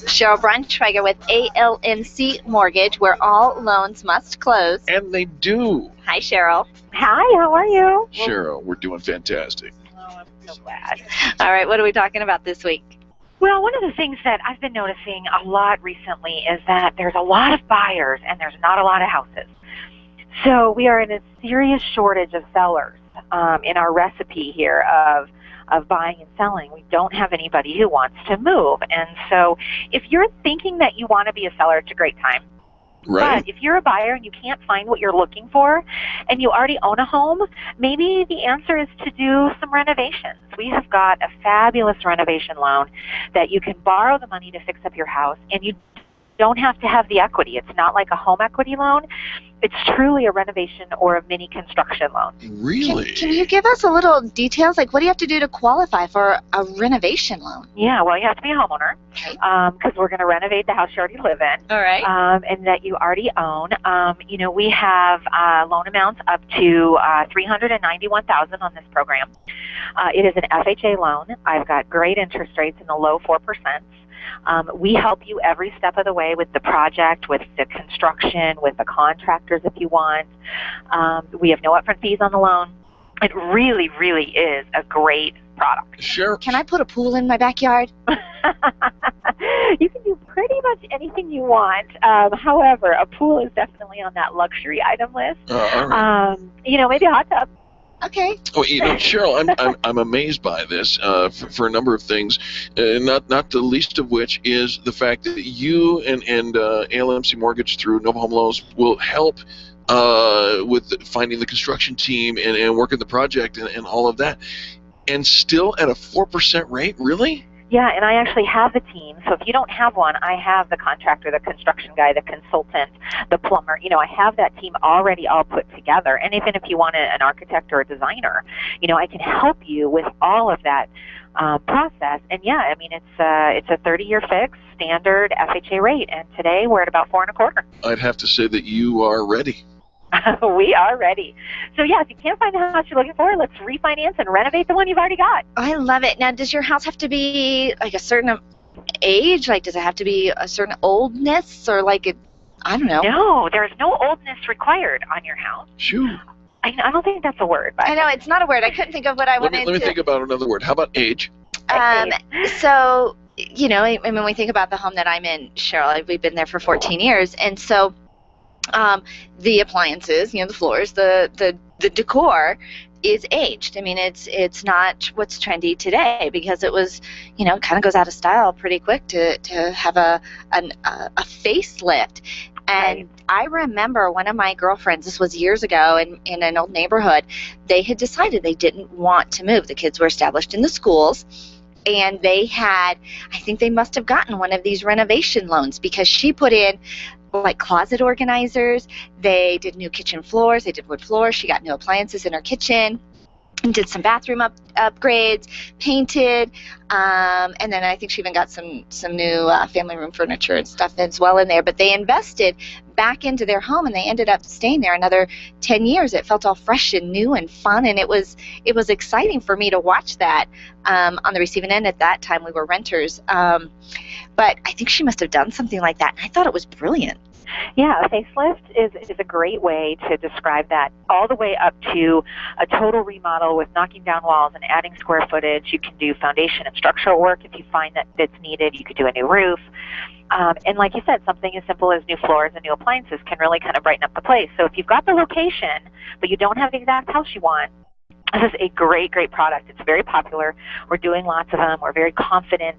Cheryl Brunschweiger with ALNC Mortgage, where all loans must close. And they do. Hi, Cheryl. Hi, how are you? Cheryl, we're doing fantastic. Oh, I'm so glad. All right, what are we talking about this week? Well, one of the things that I've been noticing a lot recently is that there's a lot of buyers and there's not a lot of houses. So we are in a serious shortage of sellers. in our recipe here of buying and selling. We don't have anybody who wants to move. And so if you're thinking that you want to be a seller, it's a great time. Right. But if you're a buyer and you can't find what you're looking for and you already own a home, maybe the answer is to do some renovations. We have got a fabulous renovation loan that you can borrow the money to fix up your house, and you don't have to have the equity. It's not like a home equity loan. It's truly a renovation or a mini construction loan. Really? Can you give us a little details? Like, what do you have to do to qualify for a renovation loan? Yeah, well, you have to be a homeowner because we're going to renovate the house you already live in. All right. And that you already own. We have loan amounts up to $391,000 on this program. It is an FHA loan. I've got great interest rates in the low 4%. We help you every step of the way with the project, with the construction, with the contractors if you want. We have no upfront fees on the loan. It really, really is a great product. Sure. Can I put a pool in my backyard? You can do pretty much anything you want. However, a pool is definitely on that luxury item list. All right. Maybe a hot tub. Okay. Well, Cheryl, I'm amazed by this for a number of things, not the least of which is the fact that you and ALMC Mortgage through Nova Home Loans will help with finding the construction team and working the project and all of that, and still at a 4% rate, really? Yeah, and I actually have the team. So if you don't have one, I have the contractor, the construction guy, the consultant, the plumber. I have that team already all put together. And even if you want an architect or a designer, I can help you with all of that process. And yeah, I mean, it's a 30-year fixed standard FHA rate, and today we're at about 4.25. I'd have to say that you are ready. We are ready. So, yeah, if you can't find the house you're looking for, let's refinance and renovate the one you've already got. I love it. Now, does your house have to be like a certain age? Like, does it have to be a certain oldness or like I don't know. No, there's no oldness required on your house. Shoot. I don't think that's a word. But I know, it's not a word. I couldn't think of what I wanted to. Let me think about another word. How about age? So, when we think about the home that I'm in, Cheryl, we've been there for 14 years. And so the appliances, the floors, the decor is aged. I mean, it's not what's trendy today because it was, kind of goes out of style pretty quick to have a facelift. And I remember one of my girlfriends, this was years ago in an old neighborhood, they had decided they didn't want to move. The kids were established in the schools. And they had, I think they must have gotten one of these renovation loans because she put in like closet organizers. They did new kitchen floors. They did wood floors. She got new appliances in her kitchen and did some bathroom upgrades, painted, and then I think she even got some new family room furniture and stuff as well in there. But they invested back into their home, and they ended up staying there another 10 years. It felt all fresh and new and fun, and it was exciting for me to watch that on the receiving end. At that time, we were renters, but I think she must have done something like that, and I thought it was brilliant. Yeah, a facelift is a great way to describe that, all the way up to a total remodel with knocking down walls and adding square footage. You can do foundation and structural work if you find that it's needed. You could do a new roof. And like you said, something as simple as new floors and new appliances can really kind of brighten up the place. So if you've got the location, but you don't have the exact house you want, this is a great, great product. It's very popular. We're doing lots of them. We're very confident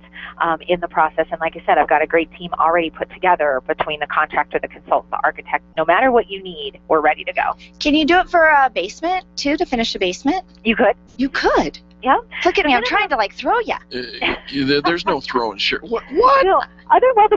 in the process. And like I said, I've got a great team already put together between the contractor, the consultant, the architect. No matter what you need, we're ready to go. Can you do it for a basement, too, to finish a basement? You could. You could? Yeah. Look at me. I'm trying to, throw you. There's no throwing shit. What? No, other than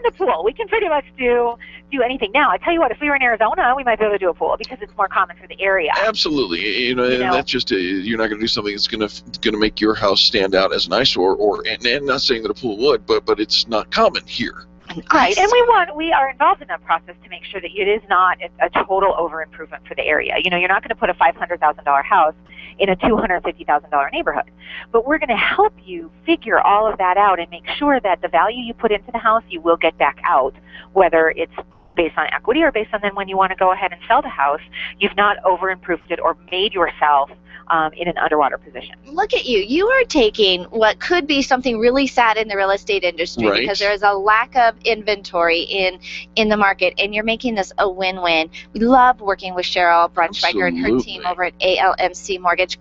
the pool, we can pretty much do anything. Now, I tell you what, if we were in Arizona, we might be able to do a pool because it's more common for the area. Absolutely. And that's just you're not going to do something that's going to make your house stand out as an eyesore, and not saying that a pool would, but it's not common here. Right, and we are involved in that process to make sure that it is not a total over improvement for the area. You're not going to put a $500,000 house in a $250,000 neighborhood, but we're going to help you figure all of that out and make sure that the value you put into the house you will get back out, whether it's based on equity or based on then when you want to go ahead and sell the house, you've not over improved it or made yourself in an underwater position. Look at you. You are taking what could be something really sad in the real estate industry Right. because there is a lack of inventory in the market, and you're making this a win-win. We love working with Cheryl Braunschweiger and her team over at ALMC Mortgage.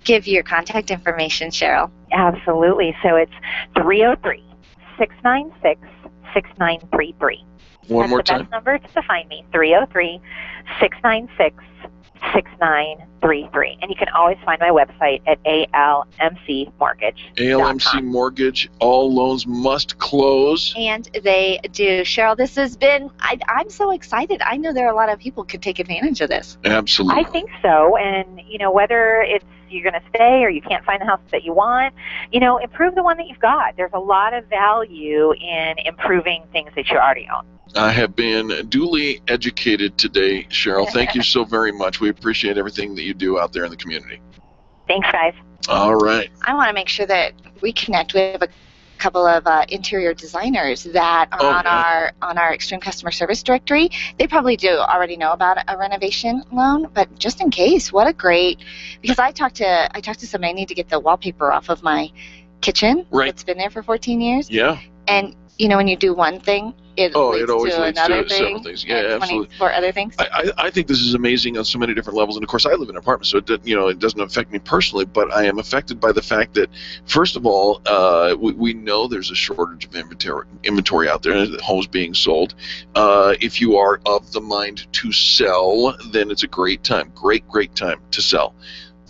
Give your contact information, Cheryl. Absolutely. So it's 303-696-6933. One more That's the time. best number to find me, 303-696-6933. And you can always find my website at ALMC Mortgage. ALMC Mortgage, all loans must close. And they do. Cheryl, this has been, I'm so excited. I know there are a lot of people who could take advantage of this. Absolutely. I think so. And, whether it's you're going to stay or you can't find the house that you want, improve the one that you've got. There's a lot of value in improving things that you already own. I have been duly educated today, Cheryl. Thank you so very much. We appreciate everything that you do out there in the community. Thanks, guys. All right. I want to make sure that we connect with a couple of interior designers that are on our extreme customer service directory. They probably do already know about a renovation loan, but just in case, what a great, because I talked to somebody. I need to get the wallpaper off of my kitchen. Right. It's been there for 14 years. Yeah. And when you do one thing, it always leads leads to another to thing, several things. Yeah, and absolutely. 24 other things. I think this is amazing on so many different levels, and of course I live in an apartment, so it doesn't affect me personally, but I am affected by the fact that, first of all, we know there's a shortage of inventory out there, homes being sold. If you are of the mind to sell, then it's a great time to sell.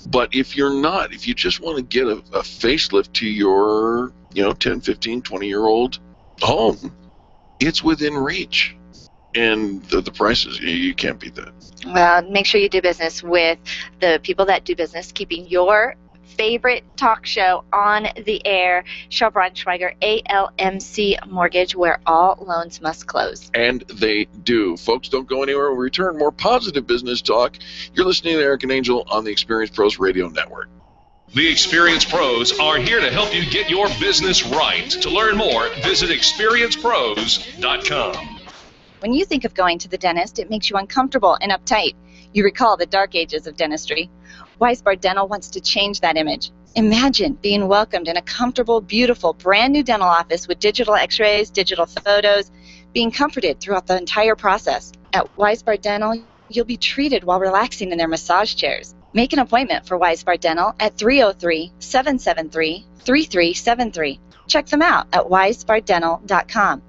But if you're not, if you just want to get a facelift to your 10, 15, 20-year-old home, it's within reach. And the prices, you can't beat that. Well, make sure you do business with the people that do business, keeping your favorite talk show on the air. Cheryl Braunschweiger, ALMC Mortgage, where all loans must close. And they do. Folks, don't go anywhere. We'll return more positive business talk. You're listening to Eric and Angel on the Experience Pros Radio Network. The Experience Pros are here to help you get your business right. To learn more, visit experiencepros.com. When you think of going to the dentist, it makes you uncomfortable and uptight. You recall the dark ages of dentistry. Weisbard Dental wants to change that image. Imagine being welcomed in a comfortable, beautiful, brand new dental office with digital x-rays, digital photos, being comforted throughout the entire process. At Weisbard Dental, you'll be treated while relaxing in their massage chairs. Make an appointment for Weisbard Dental at 303-773-3373. Check them out at weisbarddental.com.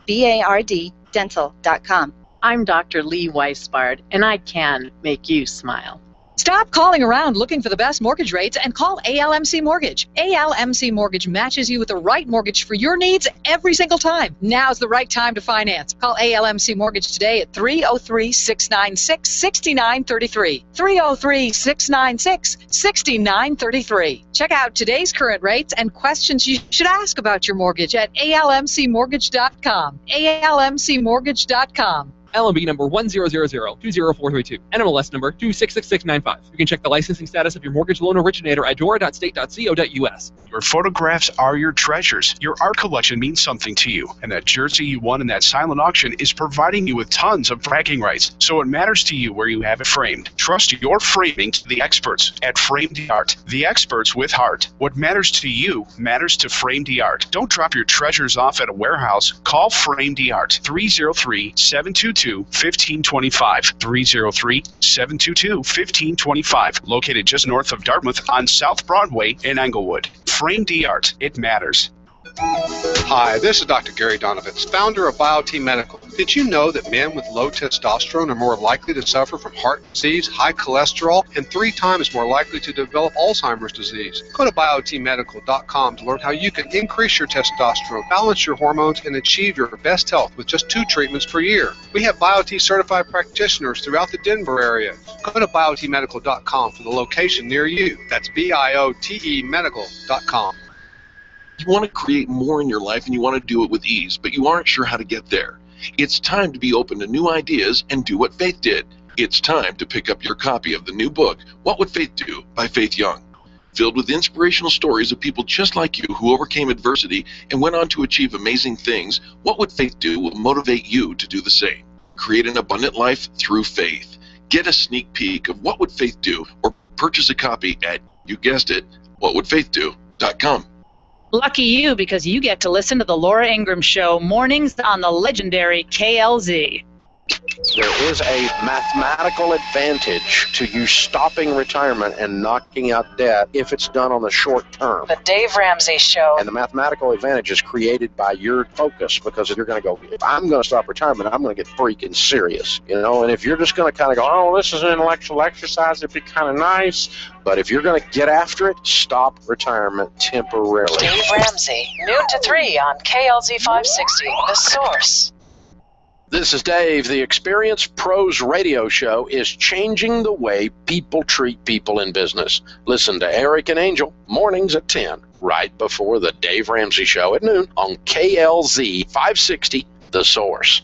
WEISBARD dental.com. I'm Dr. Lee Weisbard, and I can make you smile. Stop calling around looking for the best mortgage rates and call ALMC Mortgage. ALMC Mortgage matches you with the right mortgage for your needs every single time. Now's the right time to finance. Call ALMC Mortgage today at 303-696-6933. 303-696-6933. Check out today's current rates and questions you should ask about your mortgage at almcmortgage.com. almcmortgage.com. LMB number 1000-20432. NMLS number 266695. You can check the licensing status of your mortgage loan originator at dora.state.co.us. Your photographs are your treasures. Your art collection means something to you, and that jersey you won in that silent auction is providing you with tons of bragging rights, so it matters to you where you have it framed. Trust your framing to the experts at Framed Art, the experts with heart. What matters to you matters to Framed Art. Don't drop your treasures off at a warehouse. Call Framed Art, 303-722-1525, 303-722-1525, located just north of Dartmouth on South Broadway in Englewood. Framed Art, it matters. Hi, this is Dr. Gary Donovitz, founder of BioT Medical. Did you know that men with low testosterone are more likely to suffer from heart disease, high cholesterol, and 3 times more likely to develop Alzheimer's disease? Go to biotmedical.com to learn how you can increase your testosterone, balance your hormones, and achieve your best health with just 2 treatments per year. We have BioT certified practitioners throughout the Denver area. Go to biotmedical.com for the location near you. That's biotmedical.com. You want to create more in your life and you want to do it with ease, but you aren't sure how to get there. It's time to be open to new ideas and do what Faith did. It's time to pick up your copy of the new book, What Would Faith Do? By Faith Young. Filled with inspirational stories of people just like you who overcame adversity and went on to achieve amazing things, What Would Faith Do? Will motivate you to do the same. Create an abundant life through faith. Get a sneak peek of What Would Faith Do? Or Purchase a copy at, you guessed it, whatwoulfaithdo.com. Lucky you, because you get to listen to the Laura Ingraham Show mornings on the legendary KLZ. There is a mathematical advantage to you stopping retirement and knocking out debt if it's done on the short term. The Dave Ramsey Show. And the mathematical advantage is created by your focus, because if you're going to go, if I'm going to stop retirement, I'm going to get freaking serious, you know. And if you're just going to kind of go, oh, this is an intellectual exercise, it'd be kind of nice. But if you're going to get after it, stop retirement temporarily. Dave Ramsey, noon to 3 on KLZ 560, The Source. This is Dave. The Experience Pros radio show is changing the way people treat people in business. Listen to Eric and Angel mornings at 10, right before the Dave Ramsey Show at noon on KLZ 560, The Source.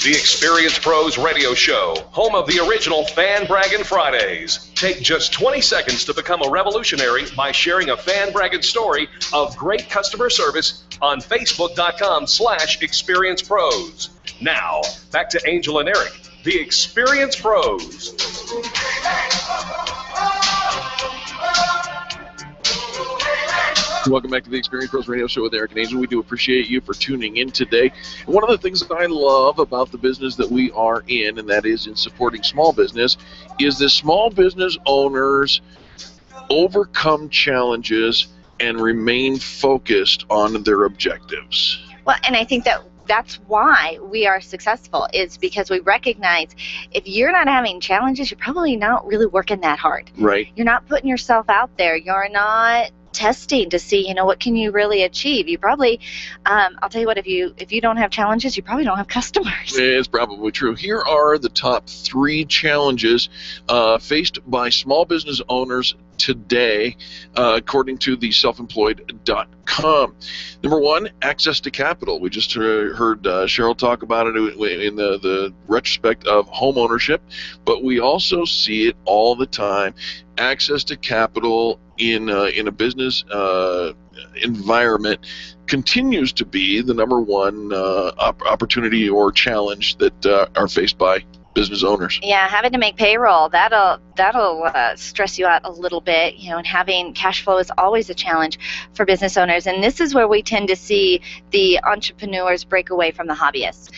The Experience Pros Radio Show, home of the original Fan Braggin' Fridays. Take just 20 seconds to become a revolutionary by sharing a fan bragging story of great customer service on Facebook.com/Experience Pros. Now, back to Angel and Eric, the Experience Pros. Welcome back to the Experience Pros Radio Show with Eric and Angel. We do appreciate you for tuning in today. One of the things that I love about the business that we are in, and that is in supporting small business, is that small business owners overcome challenges and remain focused on their objectives. Well, and I think that's why we are successful, is because we recognize if you're not having challenges, you're probably not really working that hard. Right. You're not putting yourself out there. You're not testing to see, what can you really achieve. You probably, I'll tell you what, if you don't have challenges, you probably don't have customers. It's probably true. Here are the top 3 challenges faced by small business owners today, according to the selfemployed.com. Number 1, access to capital. We just heard Cheryl talk about it in the retrospect of home ownership, but we also see it all the time. Access to capital in a business environment continues to be the number 1 opportunity or challenge that are faced by business owners. Yeah, having to make payroll, that'll stress you out a little bit, and having cash flow is always a challenge for business owners. And this is where we tend to see the entrepreneurs break away from the hobbyists.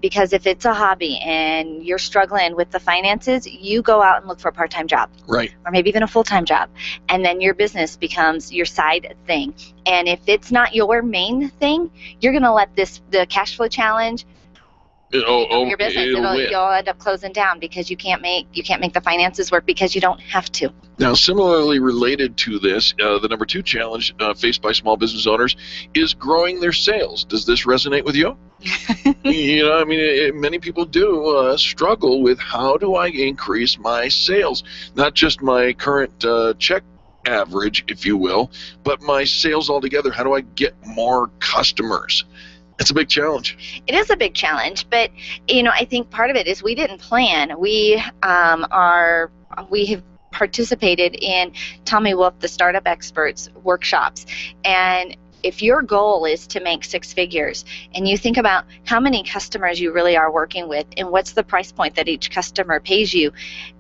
Because if it's a hobby and you're struggling with the finances, you go out and look for a part-time job. Right. Or maybe even a full-time job. And then your business becomes your side thing. And if it's not your main thing, you're going to let the cash flow challenge your business. You'll end up closing down because you can't make the finances work because you don't have to. Now, similarly related to this, the number 2 challenge faced by small business owners is growing their sales. Does this resonate with you? Many people do struggle with, how do I increase my sales? Not just my current check average, if you will, but my sales altogether. How do I get more customers? It's a big challenge. It is a big challenge, but I think part of it is we didn't plan. We have participated in Tommy Wolf, the Startup Experts workshops, and if your goal is to make 6 figures and you think about how many customers you really are working with and what's the price point that each customer pays you,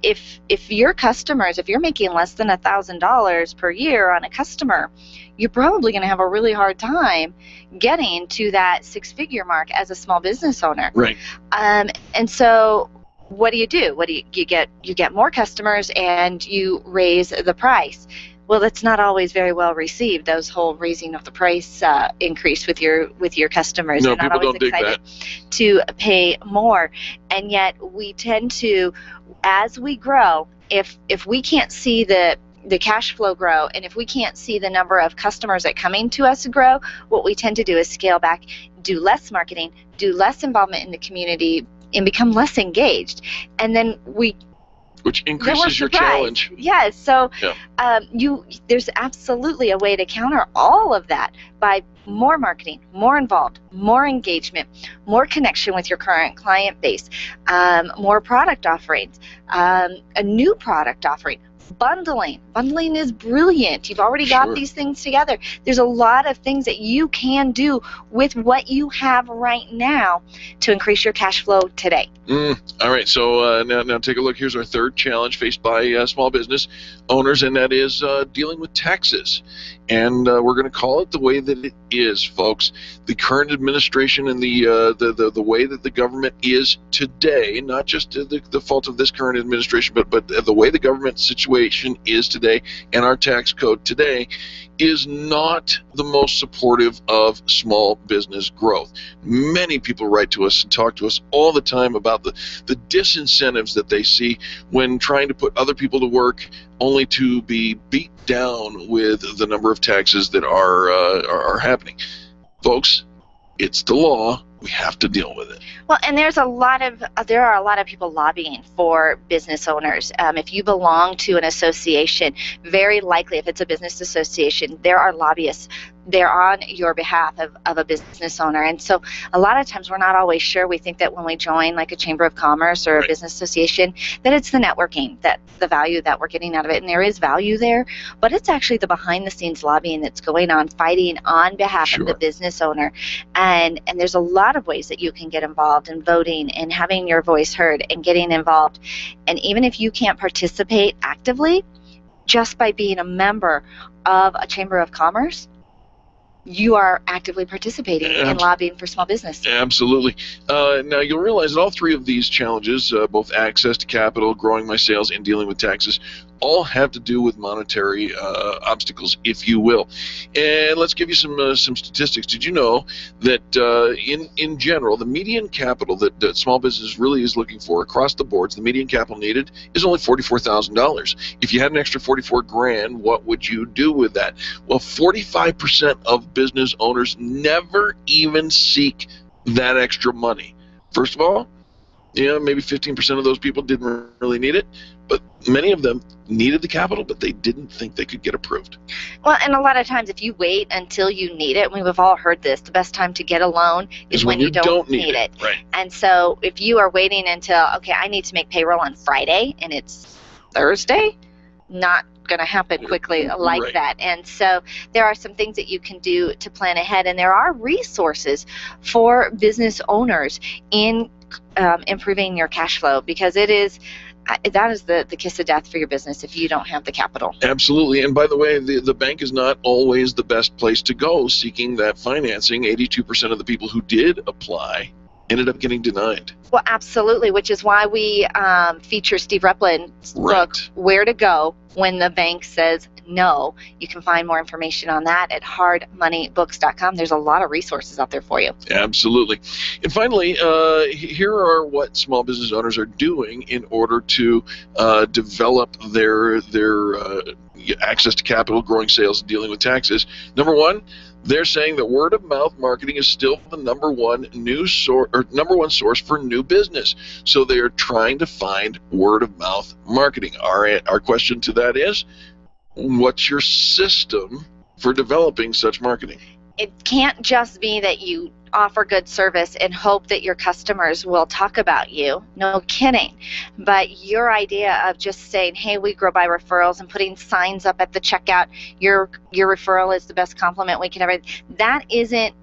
if your customers, if you're making less than $1,000 per year on a customer, you're probably going to have a really hard time getting to that 6-figure mark as a small business owner. Right. And so what do? You get more customers and you raise the price. Well, that's not always very well received, those whole raising of the price increase with your customers. No, They're not people always don't dig excited that. to pay more. And yet we tend to, as we grow, if we can't see the cash flow grow, and if we can't see the number of customers that coming to us grow, what we tend to do is scale back, do less marketing, do less involvement in the community, and become less engaged. And then which increases your challenge. Yes, so there's absolutely a way to counter all of that by more marketing, more involved, more engagement, more connection with your current client base, more product offerings, a new product offering, Bundling. Bundling is brilliant. You've already got these things together. There's a lot of things that you can do with what you have right now to increase your cash flow today. All right, so now take a look. Here's our third challenge faced by small business owners, and that is dealing with taxes. And we're going to call it the way that it is, folks. The current administration and the way that the government is today, not just the fault of this current administration, but the way the government situation is today and our tax code today is not the most supportive of small business growth. Many people write to us and talk to us all the time about the disincentives that they see when trying to put other people to work, only to be beat down with the number of taxes that are happening. Folks, it's the law. We have to deal with it. Well, and there are a lot of people lobbying for business owners. If you belong to an association, very likely, if it's a business association, there are lobbyists. They're on your behalf of a business owner. And so a lot of times we're not always sure. We think that when we join like a chamber of commerce or a business association, that it's the networking, that the value that we're getting out of it. And there is value there, but it's actually the behind the scenes lobbying that's going on, fighting on behalf of the business owner. And there's a lot of ways that you can get involved in voting and having your voice heard and getting involved. And even if you can't participate actively, just by being a member of a chamber of commerce, you are actively participating in lobbying for small business. Absolutely. Now, you'll realize that all three of these challenges, both access to capital, growing my sales, and dealing with taxes, all have to do with monetary obstacles, if you will. And let's give you some statistics. Did you know that in general, the median capital that small business really is looking for across the boards, the median capital needed is only $44,000. If you had an extra $44,000, what would you do with that? Well, 45% of business owners never even seek that extra money. First of all, maybe 15% of those people didn't really need it, but many of them needed the capital, but they didn't think they could get approved. Well, and a lot of times if you wait until you need it, we've all heard this, the best time to get a loan is when you don't need it. Right. And so if you are waiting until, okay, I need to make payroll on Friday and it's Thursday, not going to happen quickly like that. And so there are some things that you can do to plan ahead, and there are resources for business owners in improving your cash flow, because that is the kiss of death for your business if you don't have the capital. Absolutely. And by the way, the bank is not always the best place to go seeking that financing. 82% of the people who did apply ended up getting denied. Well, absolutely, which is why we feature Steve Replin's book, Where to Go When the Bank Says No. You can find more information on that at hardmoneybooks.com. There's a lot of resources out there for you. Absolutely. And finally, here are what small business owners are doing in order to develop their access to capital, growing sales, and dealing with taxes. Number one, they're saying that word-of-mouth marketing is still the number one source for new business. So they are trying to find word-of-mouth marketing. Our question to that is, what's your system for developing such marketing? It can't just be that you offer good service and hope that your customers will talk about you. No kidding. But your idea of just saying, hey, we grow by referrals, and putting signs up at the checkout, your referral is the best compliment we can ever, that isn't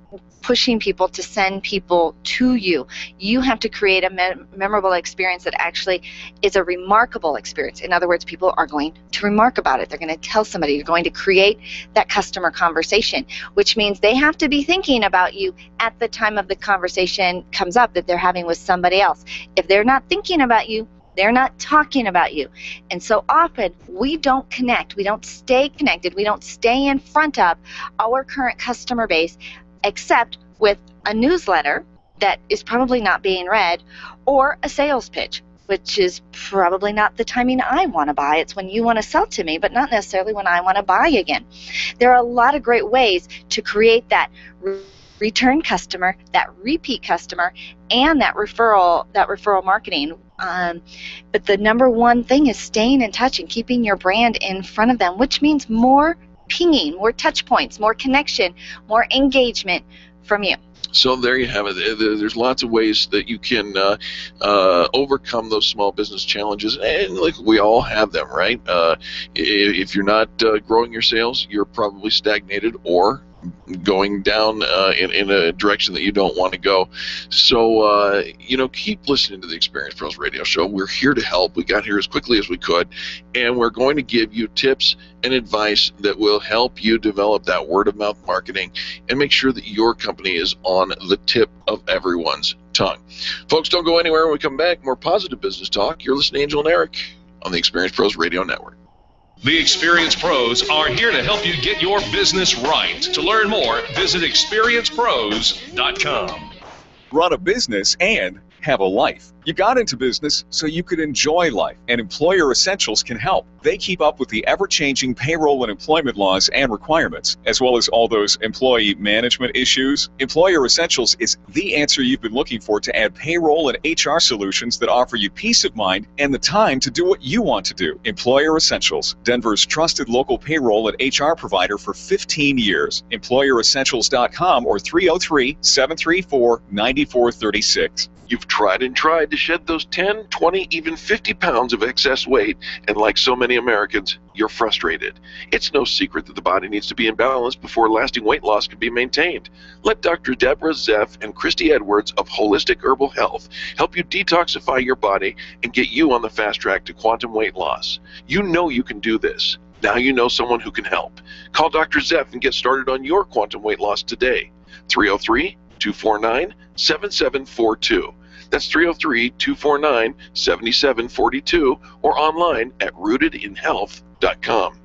pushing people to send people to you. You have to create a memorable experience that actually is a remarkable experience. In other words, people are going to remark about it. They're going to tell somebody. You're going to create that customer conversation, which means they have to be thinking about you at the time of the conversation comes up that they're having with somebody else. If they're not thinking about you, they're not talking about you. And so often we don't connect. We don't stay connected. We don't stay in front of our current customer base, except with a newsletter that is probably not being read, or a sales pitch, which is probably not the timing I want to buy. It's when you want to sell to me, but not necessarily when I want to buy again. There are a lot of great ways to create that return customer, that repeat customer, and that referral marketing. But the number one thing is staying in touch and keeping your brand in front of them, which means more pinging, more touch points, more connection, more engagement from you. So there you have it. There's lots of ways that you can overcome those small business challenges, and like we all have them, right? If you're not growing your sales, you're probably stagnated or going down in a direction that you don't want to go. So, keep listening to the Experience Pros Radio Show. We're here to help. We got here as quickly as we could, and we're going to give you tips and advice that will help you develop that word-of-mouth marketing and make sure that your company is on the tip of everyone's tongue. Folks, don't go anywhere. When we come back, more positive business talk. You're listening to Angel and Eric on the Experience Pros Radio Network. The Experience Pros are here to help you get your business right. To learn more, visit experiencepros.com. Run a business and have a life. You got into business so you could enjoy life, and Employer Essentials can help. They keep up with the ever-changing payroll and employment laws and requirements, as well as all those employee management issues. Employer Essentials is the answer you've been looking for to add payroll and HR solutions that offer you peace of mind and the time to do what you want to do. Employer Essentials, Denver's trusted local payroll and HR provider for 15 years. EmployerEssentials.com or 303-734-9436. You've tried and tried to shed those 10, 20, even 50 pounds of excess weight, and like so many Americans, you're frustrated. It's no secret that the body needs to be in balance before lasting weight loss can be maintained. Let Dr. Deborah Zeff and Christy Edwards of Holistic Herbal Health help you detoxify your body and get you on the fast track to quantum weight loss. You know you can do this. Now you know someone who can help. Call Dr. Zeff and get started on your quantum weight loss today. 303-249-7742. That's 303-249-7742 or online at rootedinhealth.com.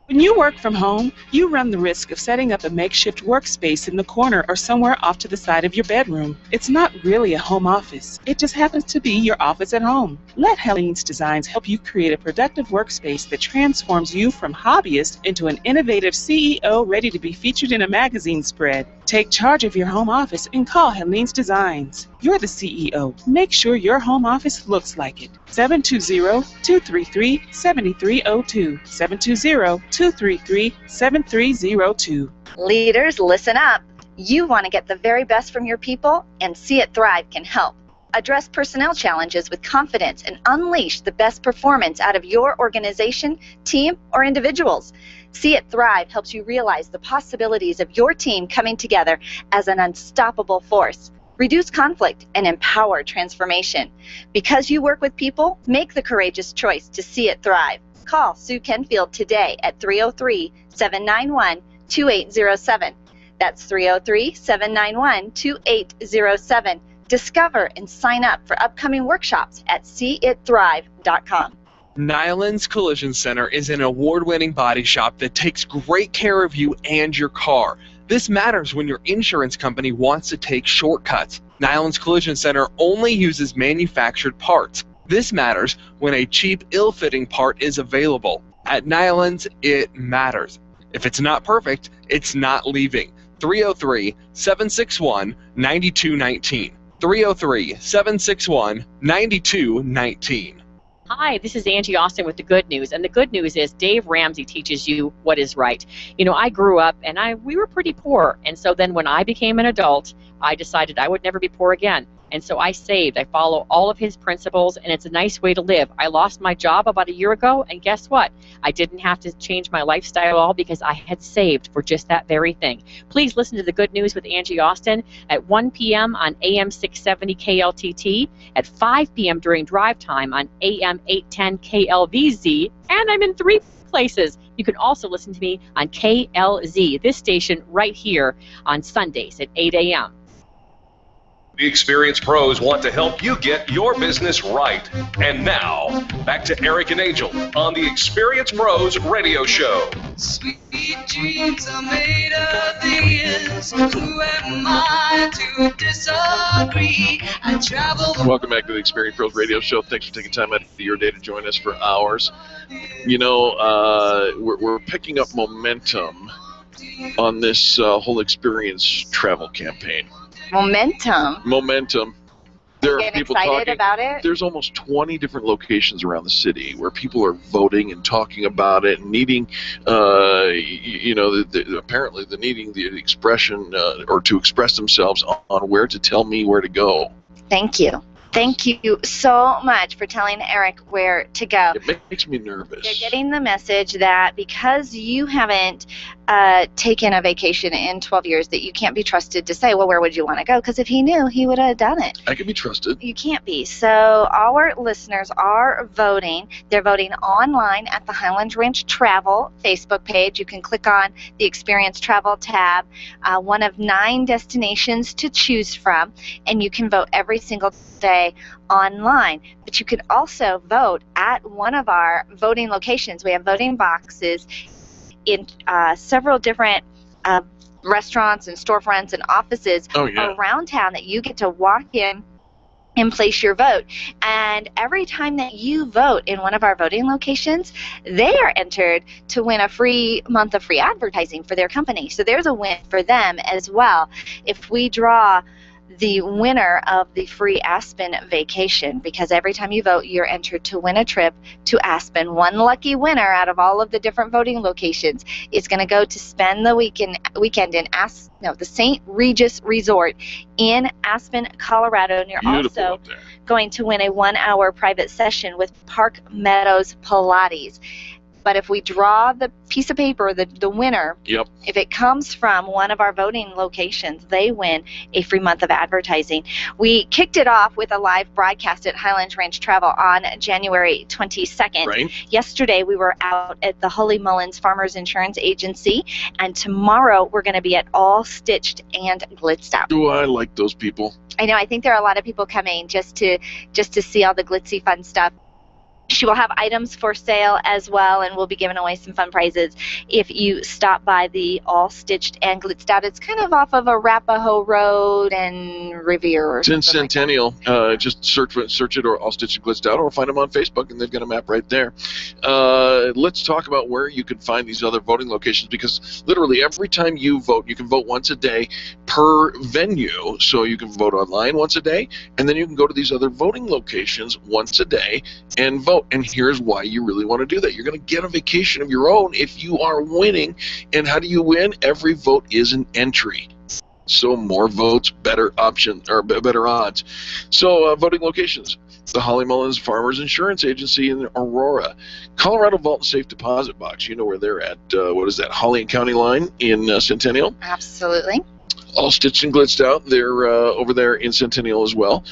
When you work from home, you run the risk of setting up a makeshift workspace in the corner or somewhere off to the side of your bedroom. It's not really a home office. It just happens to be your office at home. Let Helene's Designs help you create a productive workspace that transforms you from hobbyist into an innovative CEO ready to be featured in a magazine spread. Take charge of your home office and call Helene's Designs. You're the CEO. Make sure your home office looks like it. 720-233-7302. 720-233-7302. Leaders, listen up. You want to get the very best from your people, and See It Thrive can help. Address personnel challenges with confidence and unleash the best performance out of your organization, team, or individuals. See It Thrive helps you realize the possibilities of your team coming together as an unstoppable force. Reduce conflict and empower transformation. Because you work with people, make the courageous choice to see it thrive. Call Sue Kenfield today at 303-791-2807. That's 303-791-2807. Discover and sign up for upcoming workshops at seeitthrive.com. Nyland's Collision Center is an award-winning body shop that takes great care of you and your car. This matters when your insurance company wants to take shortcuts. Nyland's Collision Center only uses manufactured parts. This matters when a cheap, ill-fitting part is available. At Nyland's, it matters. If it's not perfect, it's not leaving. 303-761-9219. 303-761-9219. Hi, this is Angie Austin with the good news, and the good news is Dave Ramsey teaches you what is right. You know, I grew up and we were pretty poor, and so then when I became an adult, I decided I would never be poor again. And so I saved. I follow all of his principles, and it's a nice way to live. I lost my job about a year ago, and guess what? I didn't have to change my lifestyle at all because I had saved for just that very thing. Please listen to The Good News with Angie Austin at 1 p.m. on AM 670 KLTT, at 5 p.m. during drive time on AM 810 KLVZ, and I'm in 3 places. You can also listen to me on KLZ, this station right here on Sundays at 8 a.m. The Experience Pros want to help you get your business right. And now, back to Eric and Angel on the Experience Pros Radio Show. Sweet dreams are made of these. Who am I to disagree? I travel. Welcome back to the Experience Pros Radio Show. Thanks for taking time out of your day to join us for hours. You know, we're picking up momentum on this whole experience travel campaign. Momentum. There are getting people excited talking about it. There's almost 20 different locations around the city where people are voting and talking about it and needing, apparently they're needing the expression or to express themselves on where to tell me where to go. Thank you. Thank you so much for telling Eric where to go. It makes me nervous. They're getting the message that because you haven't taken a vacation in 12 years, that you can't be trusted to say, well, where would you want to go? Because if he knew, he would have done it. I can be trusted. You can't be. So our listeners are voting. They're voting online at the Highlands Ranch Travel Facebook page. You can click on the Experience Travel tab, one of 9 destinations to choose from, and you can vote every single day online. But you can also vote at one of our voting locations. We have voting boxes in several different restaurants and storefronts and offices around town that you get to walk in and place your vote. And every time that you vote in one of our voting locations, they are entered to win a free month of free advertising for their company. So there's a win for them as well. If we draw the winner of the free Aspen vacation, because every time you vote, you're entered to win a trip to Aspen. One lucky winner out of all of the different voting locations is going to go to spend the weekend in the St. Regis Resort in Aspen, Colorado. And you're Beautiful also up there. going to win a 1-hour private session with Park Meadows Pilates. But if we draw the piece of paper, the winner, if it comes from one of our voting locations, they win a free month of advertising. We kicked it off with a live broadcast at Highlands Ranch Travel on January 22nd. Right. Yesterday, we were out at the Holy Mullins Farmers Insurance Agency, and tomorrow we're going to be at All Stitched and Glitzed Out. Do I like those people? I know. I think there are a lot of people coming just to see all the glitzy, fun stuff. She will have items for sale as well, and we'll be giving away some fun prizes if you stop by the All Stitched and Glitzed Out. It's kind of off of Arapahoe Road and Revere. It's in Centennial. Just search it or All Stitched and Glitzed Out, or find them on Facebook, and they've got a map right there. Let's talk about where you can find these other voting locations, because literally every time you vote, you can vote once a day per venue. So you can vote online once a day, and then you can go to these other voting locations once a day and vote. And here's why you really want to do that. You're going to get a vacation of your own if you are winning. And how do you win? Every vote is an entry. So more votes, better option, or better odds. So voting locations: the Holly Mullins Farmers Insurance Agency in Aurora, Colorado Vault and Safe Deposit Box. You know where they're at. What is that? Holly and County Line in Centennial. Absolutely. All Stitched and Glitzed Out. They're over there in Centennial as well.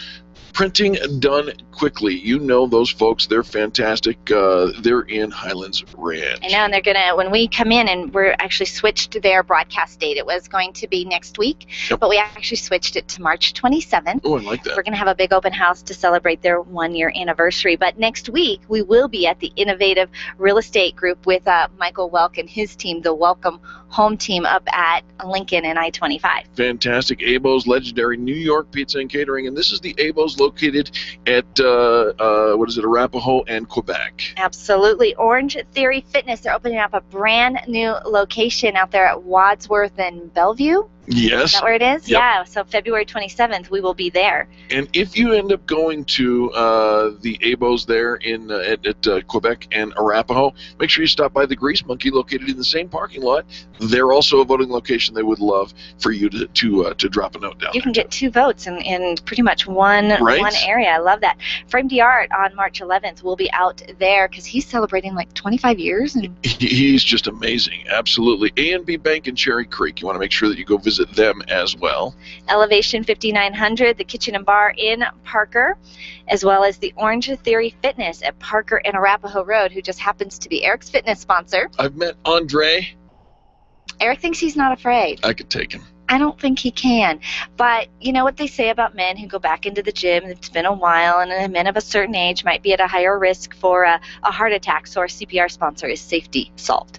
Printing done quickly. You know those folks. They're fantastic. They're in Highlands Ranch. I know, and they're going to, when we come in, and we're actually switched their broadcast date. It was going to be next week, but we actually switched it to March 27th. Oh, I like that. We're going to have a big open house to celebrate their 1-year anniversary. But next week, we will be at the Innovative Real Estate Group with Michael Welk and his team, the Welcome Home Team, up at Lincoln and I-25. Fantastic. Abo's legendary New York Pizza and Catering. And this is the Abo's located at, Arapahoe and Quebec. Absolutely. Orange Theory Fitness, they're opening up a brand new location out there at Wadsworth and Bellevue. Yes. Is that where it is? Yep. Yeah, so February 27th, we will be there. And if you end up going to the Abo's there in at Quebec and Arapahoe, make sure you stop by the Grease Monkey, located in the same parking lot. They're also a voting location. They would love for you to drop a note down. You can get 2 votes in pretty much one area. I love that. Frame d'Art on March 11th will be out there because he's celebrating like 25 years. And he's just amazing. Absolutely. A&B Bank in Cherry Creek. You want to make sure that you go visit them as well. Elevation 5900, the Kitchen and Bar in Parker, as well as the Orange Theory Fitness at Parker and Arapahoe Road, who just happens to be Eric's fitness sponsor. I've met Andre. Eric thinks he's not afraid. I could take him. I don't think he can. But you know what they say about men who go back into the gym, it's been a while, and men of a certain age might be at a higher risk for a heart attack, so our CPR sponsor is Safety Salt.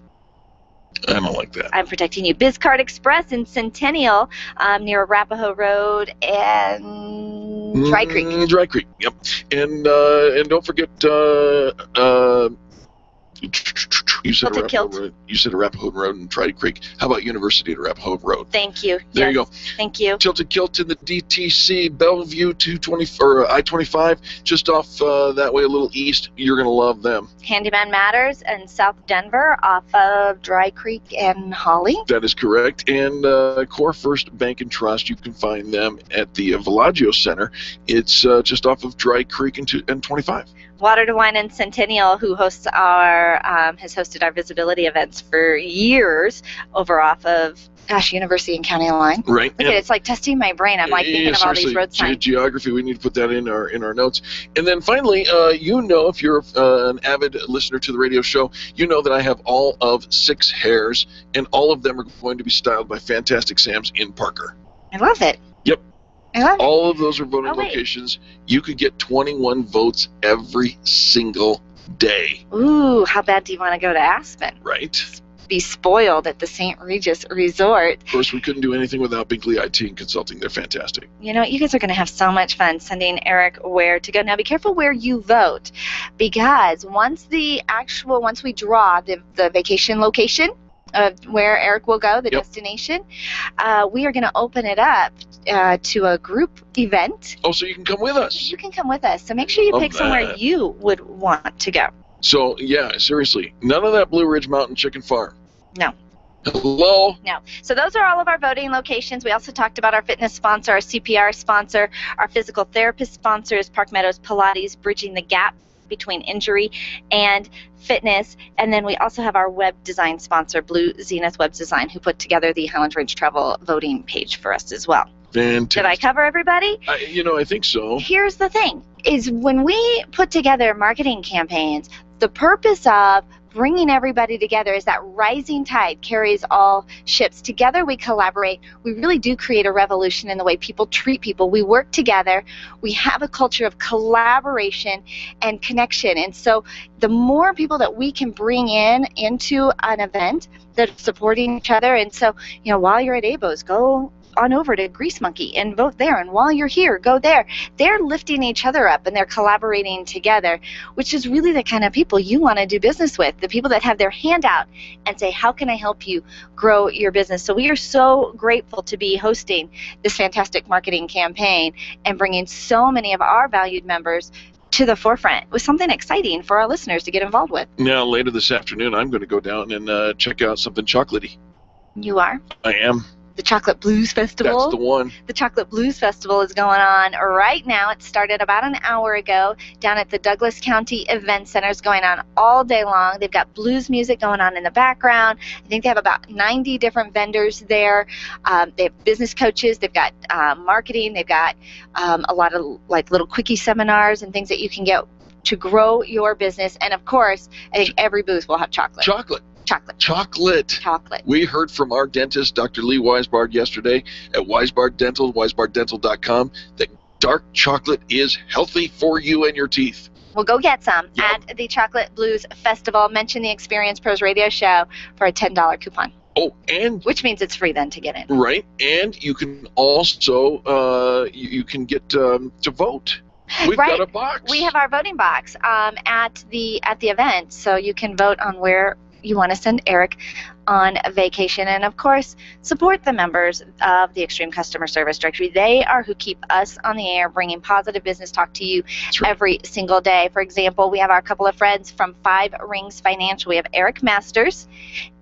I don't like that. I'm protecting you. BizCard Express in Centennial, near Arapahoe Road and Dry Creek. Dry Creek, yep. And don't forget You said Tilted Arapahoe Kilt. Road. You said Arapahoe Road and Tri Creek. How about University at Arapahoe Road? Thank you. There Yes. you go. Thank you. Tilted Kilt in the DTC, Bellevue 220 or I-25, just off that way a little east. You're gonna love them. Handyman Matters in South Denver off of Dry Creek and Holly. That is correct. And Core First Bank and Trust, you can find them at the Villaggio Center. It's just off of Dry Creek and 25. Water to Wine and Centennial, who hosts has hosted our visibility events for years over off of University and County line. Right. Look at it, it's like testing my brain. I'm like thinking of all these road signs. Geography, we need to put that in our notes. And then finally, if you're an avid listener to the radio show, you know that I have all of 6 hairs, and all of them are going to be styled by Fantastic Sam's in Parker. I love it. Yep. I love it. All of those are voting Oh, wait. locations. You could get 21 votes every single day. Ooh, how bad do you want to go to Aspen? Right. Be spoiled at the St. Regis Resort. Of course, we couldn't do anything without Binkley IT and Consulting. They're fantastic. You know, you guys are going to have so much fun sending Eric where to go. Now, be careful where you vote, because once we draw the vacation location of where Eric will go, the destination, we are going to open it up to a group event. Oh, so you can come with us. You can come with us. So make sure you Love pick somewhere that. you would want to go. So, yeah, seriously, none of that Blue Ridge Mountain Chicken Farm. No. Hello? No. So those are all of our voting locations. We also talked about our fitness sponsor, our CPR sponsor, our physical therapist sponsors, Park Meadows Pilates, bridging the gap between injury and fitness. And then we also have our web design sponsor, Blue Zenith Web Design, who put together the Highland Range Travel voting page for us as well. Fantastic. Did I cover everybody? I think so. Here's the thing, is when we put together marketing campaigns, the purpose of bringing everybody together is that rising tide carries all ships. Together we collaborate. We really do create a revolution in the way people treat people. We work together. We have a culture of collaboration and connection. And so the more people that we can bring into an event that are supporting each other. And so, while you're at ABOS, go on over to Grease Monkey and vote there, and while you're here, go there. They're lifting each other up and they're collaborating together, which is really the kind of people you want to do business with, the people that have their hand out and say, how can I help you grow your business? So we are so grateful to be hosting this fantastic marketing campaign and bringing so many of our valued members to the forefront with something exciting for our listeners to get involved with. Now, later this afternoon, I'm going to go down and check out something chocolatey. You are? I am. The Chocolate Blues Festival. That's the one. The Chocolate Blues Festival is going on right now. It started about an hour ago down at the Douglas County Event Center. It's going on all day long. They've got blues music going on in the background. I think they have about 90 different vendors there. They have business coaches. They've got marketing. They've got a lot of little quickie seminars and things that you can get to grow your business. And of course, I think every booth will have chocolate. Chocolate. Chocolate. We heard from our dentist, Dr. Lee Weisbard, yesterday at Weisbard Dental, weisbarddental.com, that dark chocolate is healthy for you and your teeth. Well, go get some at the Chocolate Blues Festival. Mention the Experience Pros Radio Show for a $10 coupon. Oh, and which means it's free then to get in. Right, and you can also you can get to vote. We've got a box. We have our voting box at the event, so you can vote on where you want to send Eric on vacation. And of course, support the members of the Extreme Customer Service Directory. They are who keep us on the air, bringing positive business talk to you every single day. For example, we have our couple of friends from 5 Rings Financial. We have Eric Masters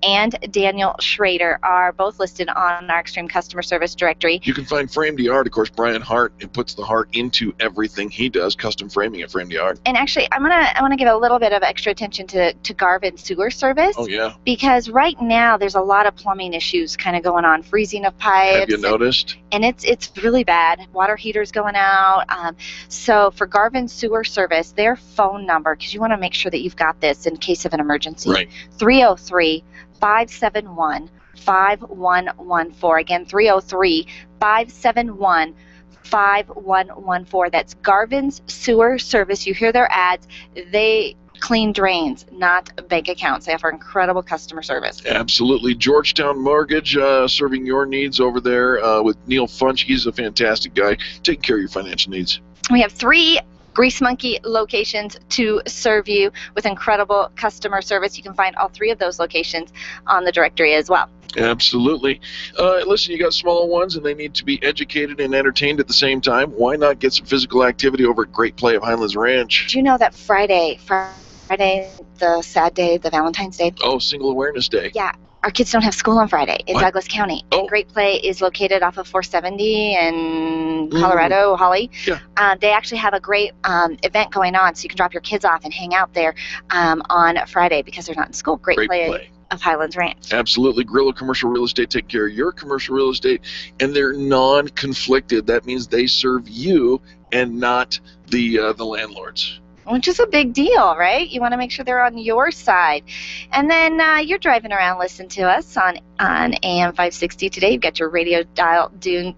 and Daniel Schrader are both listed on our Extreme Customer Service Directory. You can find Framed Yard, of course, Brian Hart, and puts the heart into everything he does, custom framing at Framed Yard. And actually, I want to give a little bit of extra attention to Garvin Sewer Service. Oh, yeah. Because right now, there's a lot of plumbing issues kind of going on, freezing of pipes. Have you noticed? And it's really bad. Water heaters going out. So for Garvin Sewer Service, their phone number, because you want to make sure that you've got this in case of an emergency. Right. 303-571-5114. Again, 303-571-5114. That's Garvin's Sewer Service. You hear their ads. They clean drains, not bank accounts. They offer incredible customer service. Absolutely. Georgetown Mortgage, serving your needs over there with Neil Funch. He's a fantastic guy, taking care of your financial needs. We have 3 Grease Monkey locations to serve you with incredible customer service. You can find all 3 of those locations on the directory as well. Absolutely. Listen, you got smaller ones and they need to be educated and entertained at the same time. Why not get some physical activity over at Great Play of Highlands Ranch? Do you know that Friday, the sad day, the Valentine's Day? Oh, Single Awareness Day. Yeah. Our kids don't have school on Friday in Douglas County. And Great Play is located off of 470 in Colorado, Holly. Yeah. They actually have a great event going on, so you can drop your kids off and hang out there on Friday because they're not in school. Great Play of Highlands Ranch. Absolutely. Guerrilla Commercial Real Estate take care of your commercial real estate, and they're non-conflicted. That means they serve you and not the landlords. Which is a big deal, right? You want to make sure they're on your side. And then you're driving around listening to us on AM 560 today. You've got your radio dial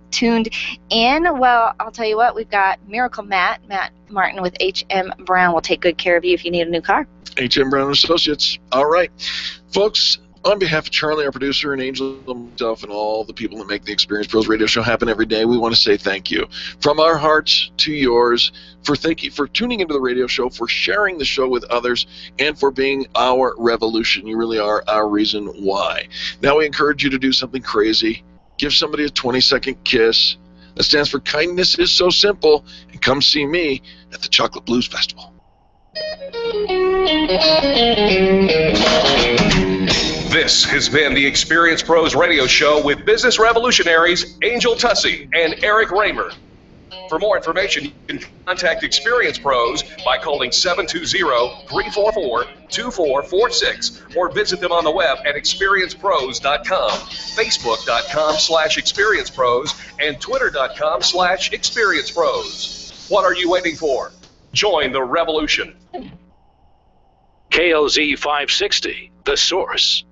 tuned in. Well, I'll tell you what, we've got Miracle Matt Martin with H.M. Brown will take good care of you if you need a new car. H.M. Brown Associates. All right. Folks, on behalf of Charlie, our producer, and Angel, himself, and all the people that make the Experience Pros radio show happen every day, we want to say thank you. From our hearts to yours, thank you for tuning into the radio show, for sharing the show with others, and for being our revolution. You really are our reason why. Now we encourage you to do something crazy. Give somebody a 20-second kiss. That stands for Kindness is So Simple. And come see me at the Chocolate Blues Festival. This has been the Experience Pros radio show with business revolutionaries Angel Tussey and Eric Raymer. For more information, you can contact Experience Pros by calling 720-344-2446 or visit them on the web at experiencepros.com, facebook.com/experiencepros, and twitter.com/experiencepros. What are you waiting for? Join the revolution. KLZ 560, The Source.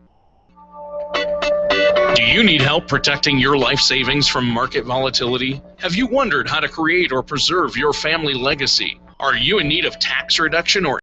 Do you need help protecting your life savings from market volatility? Have you wondered how to create or preserve your family legacy? Are you in need of tax reduction or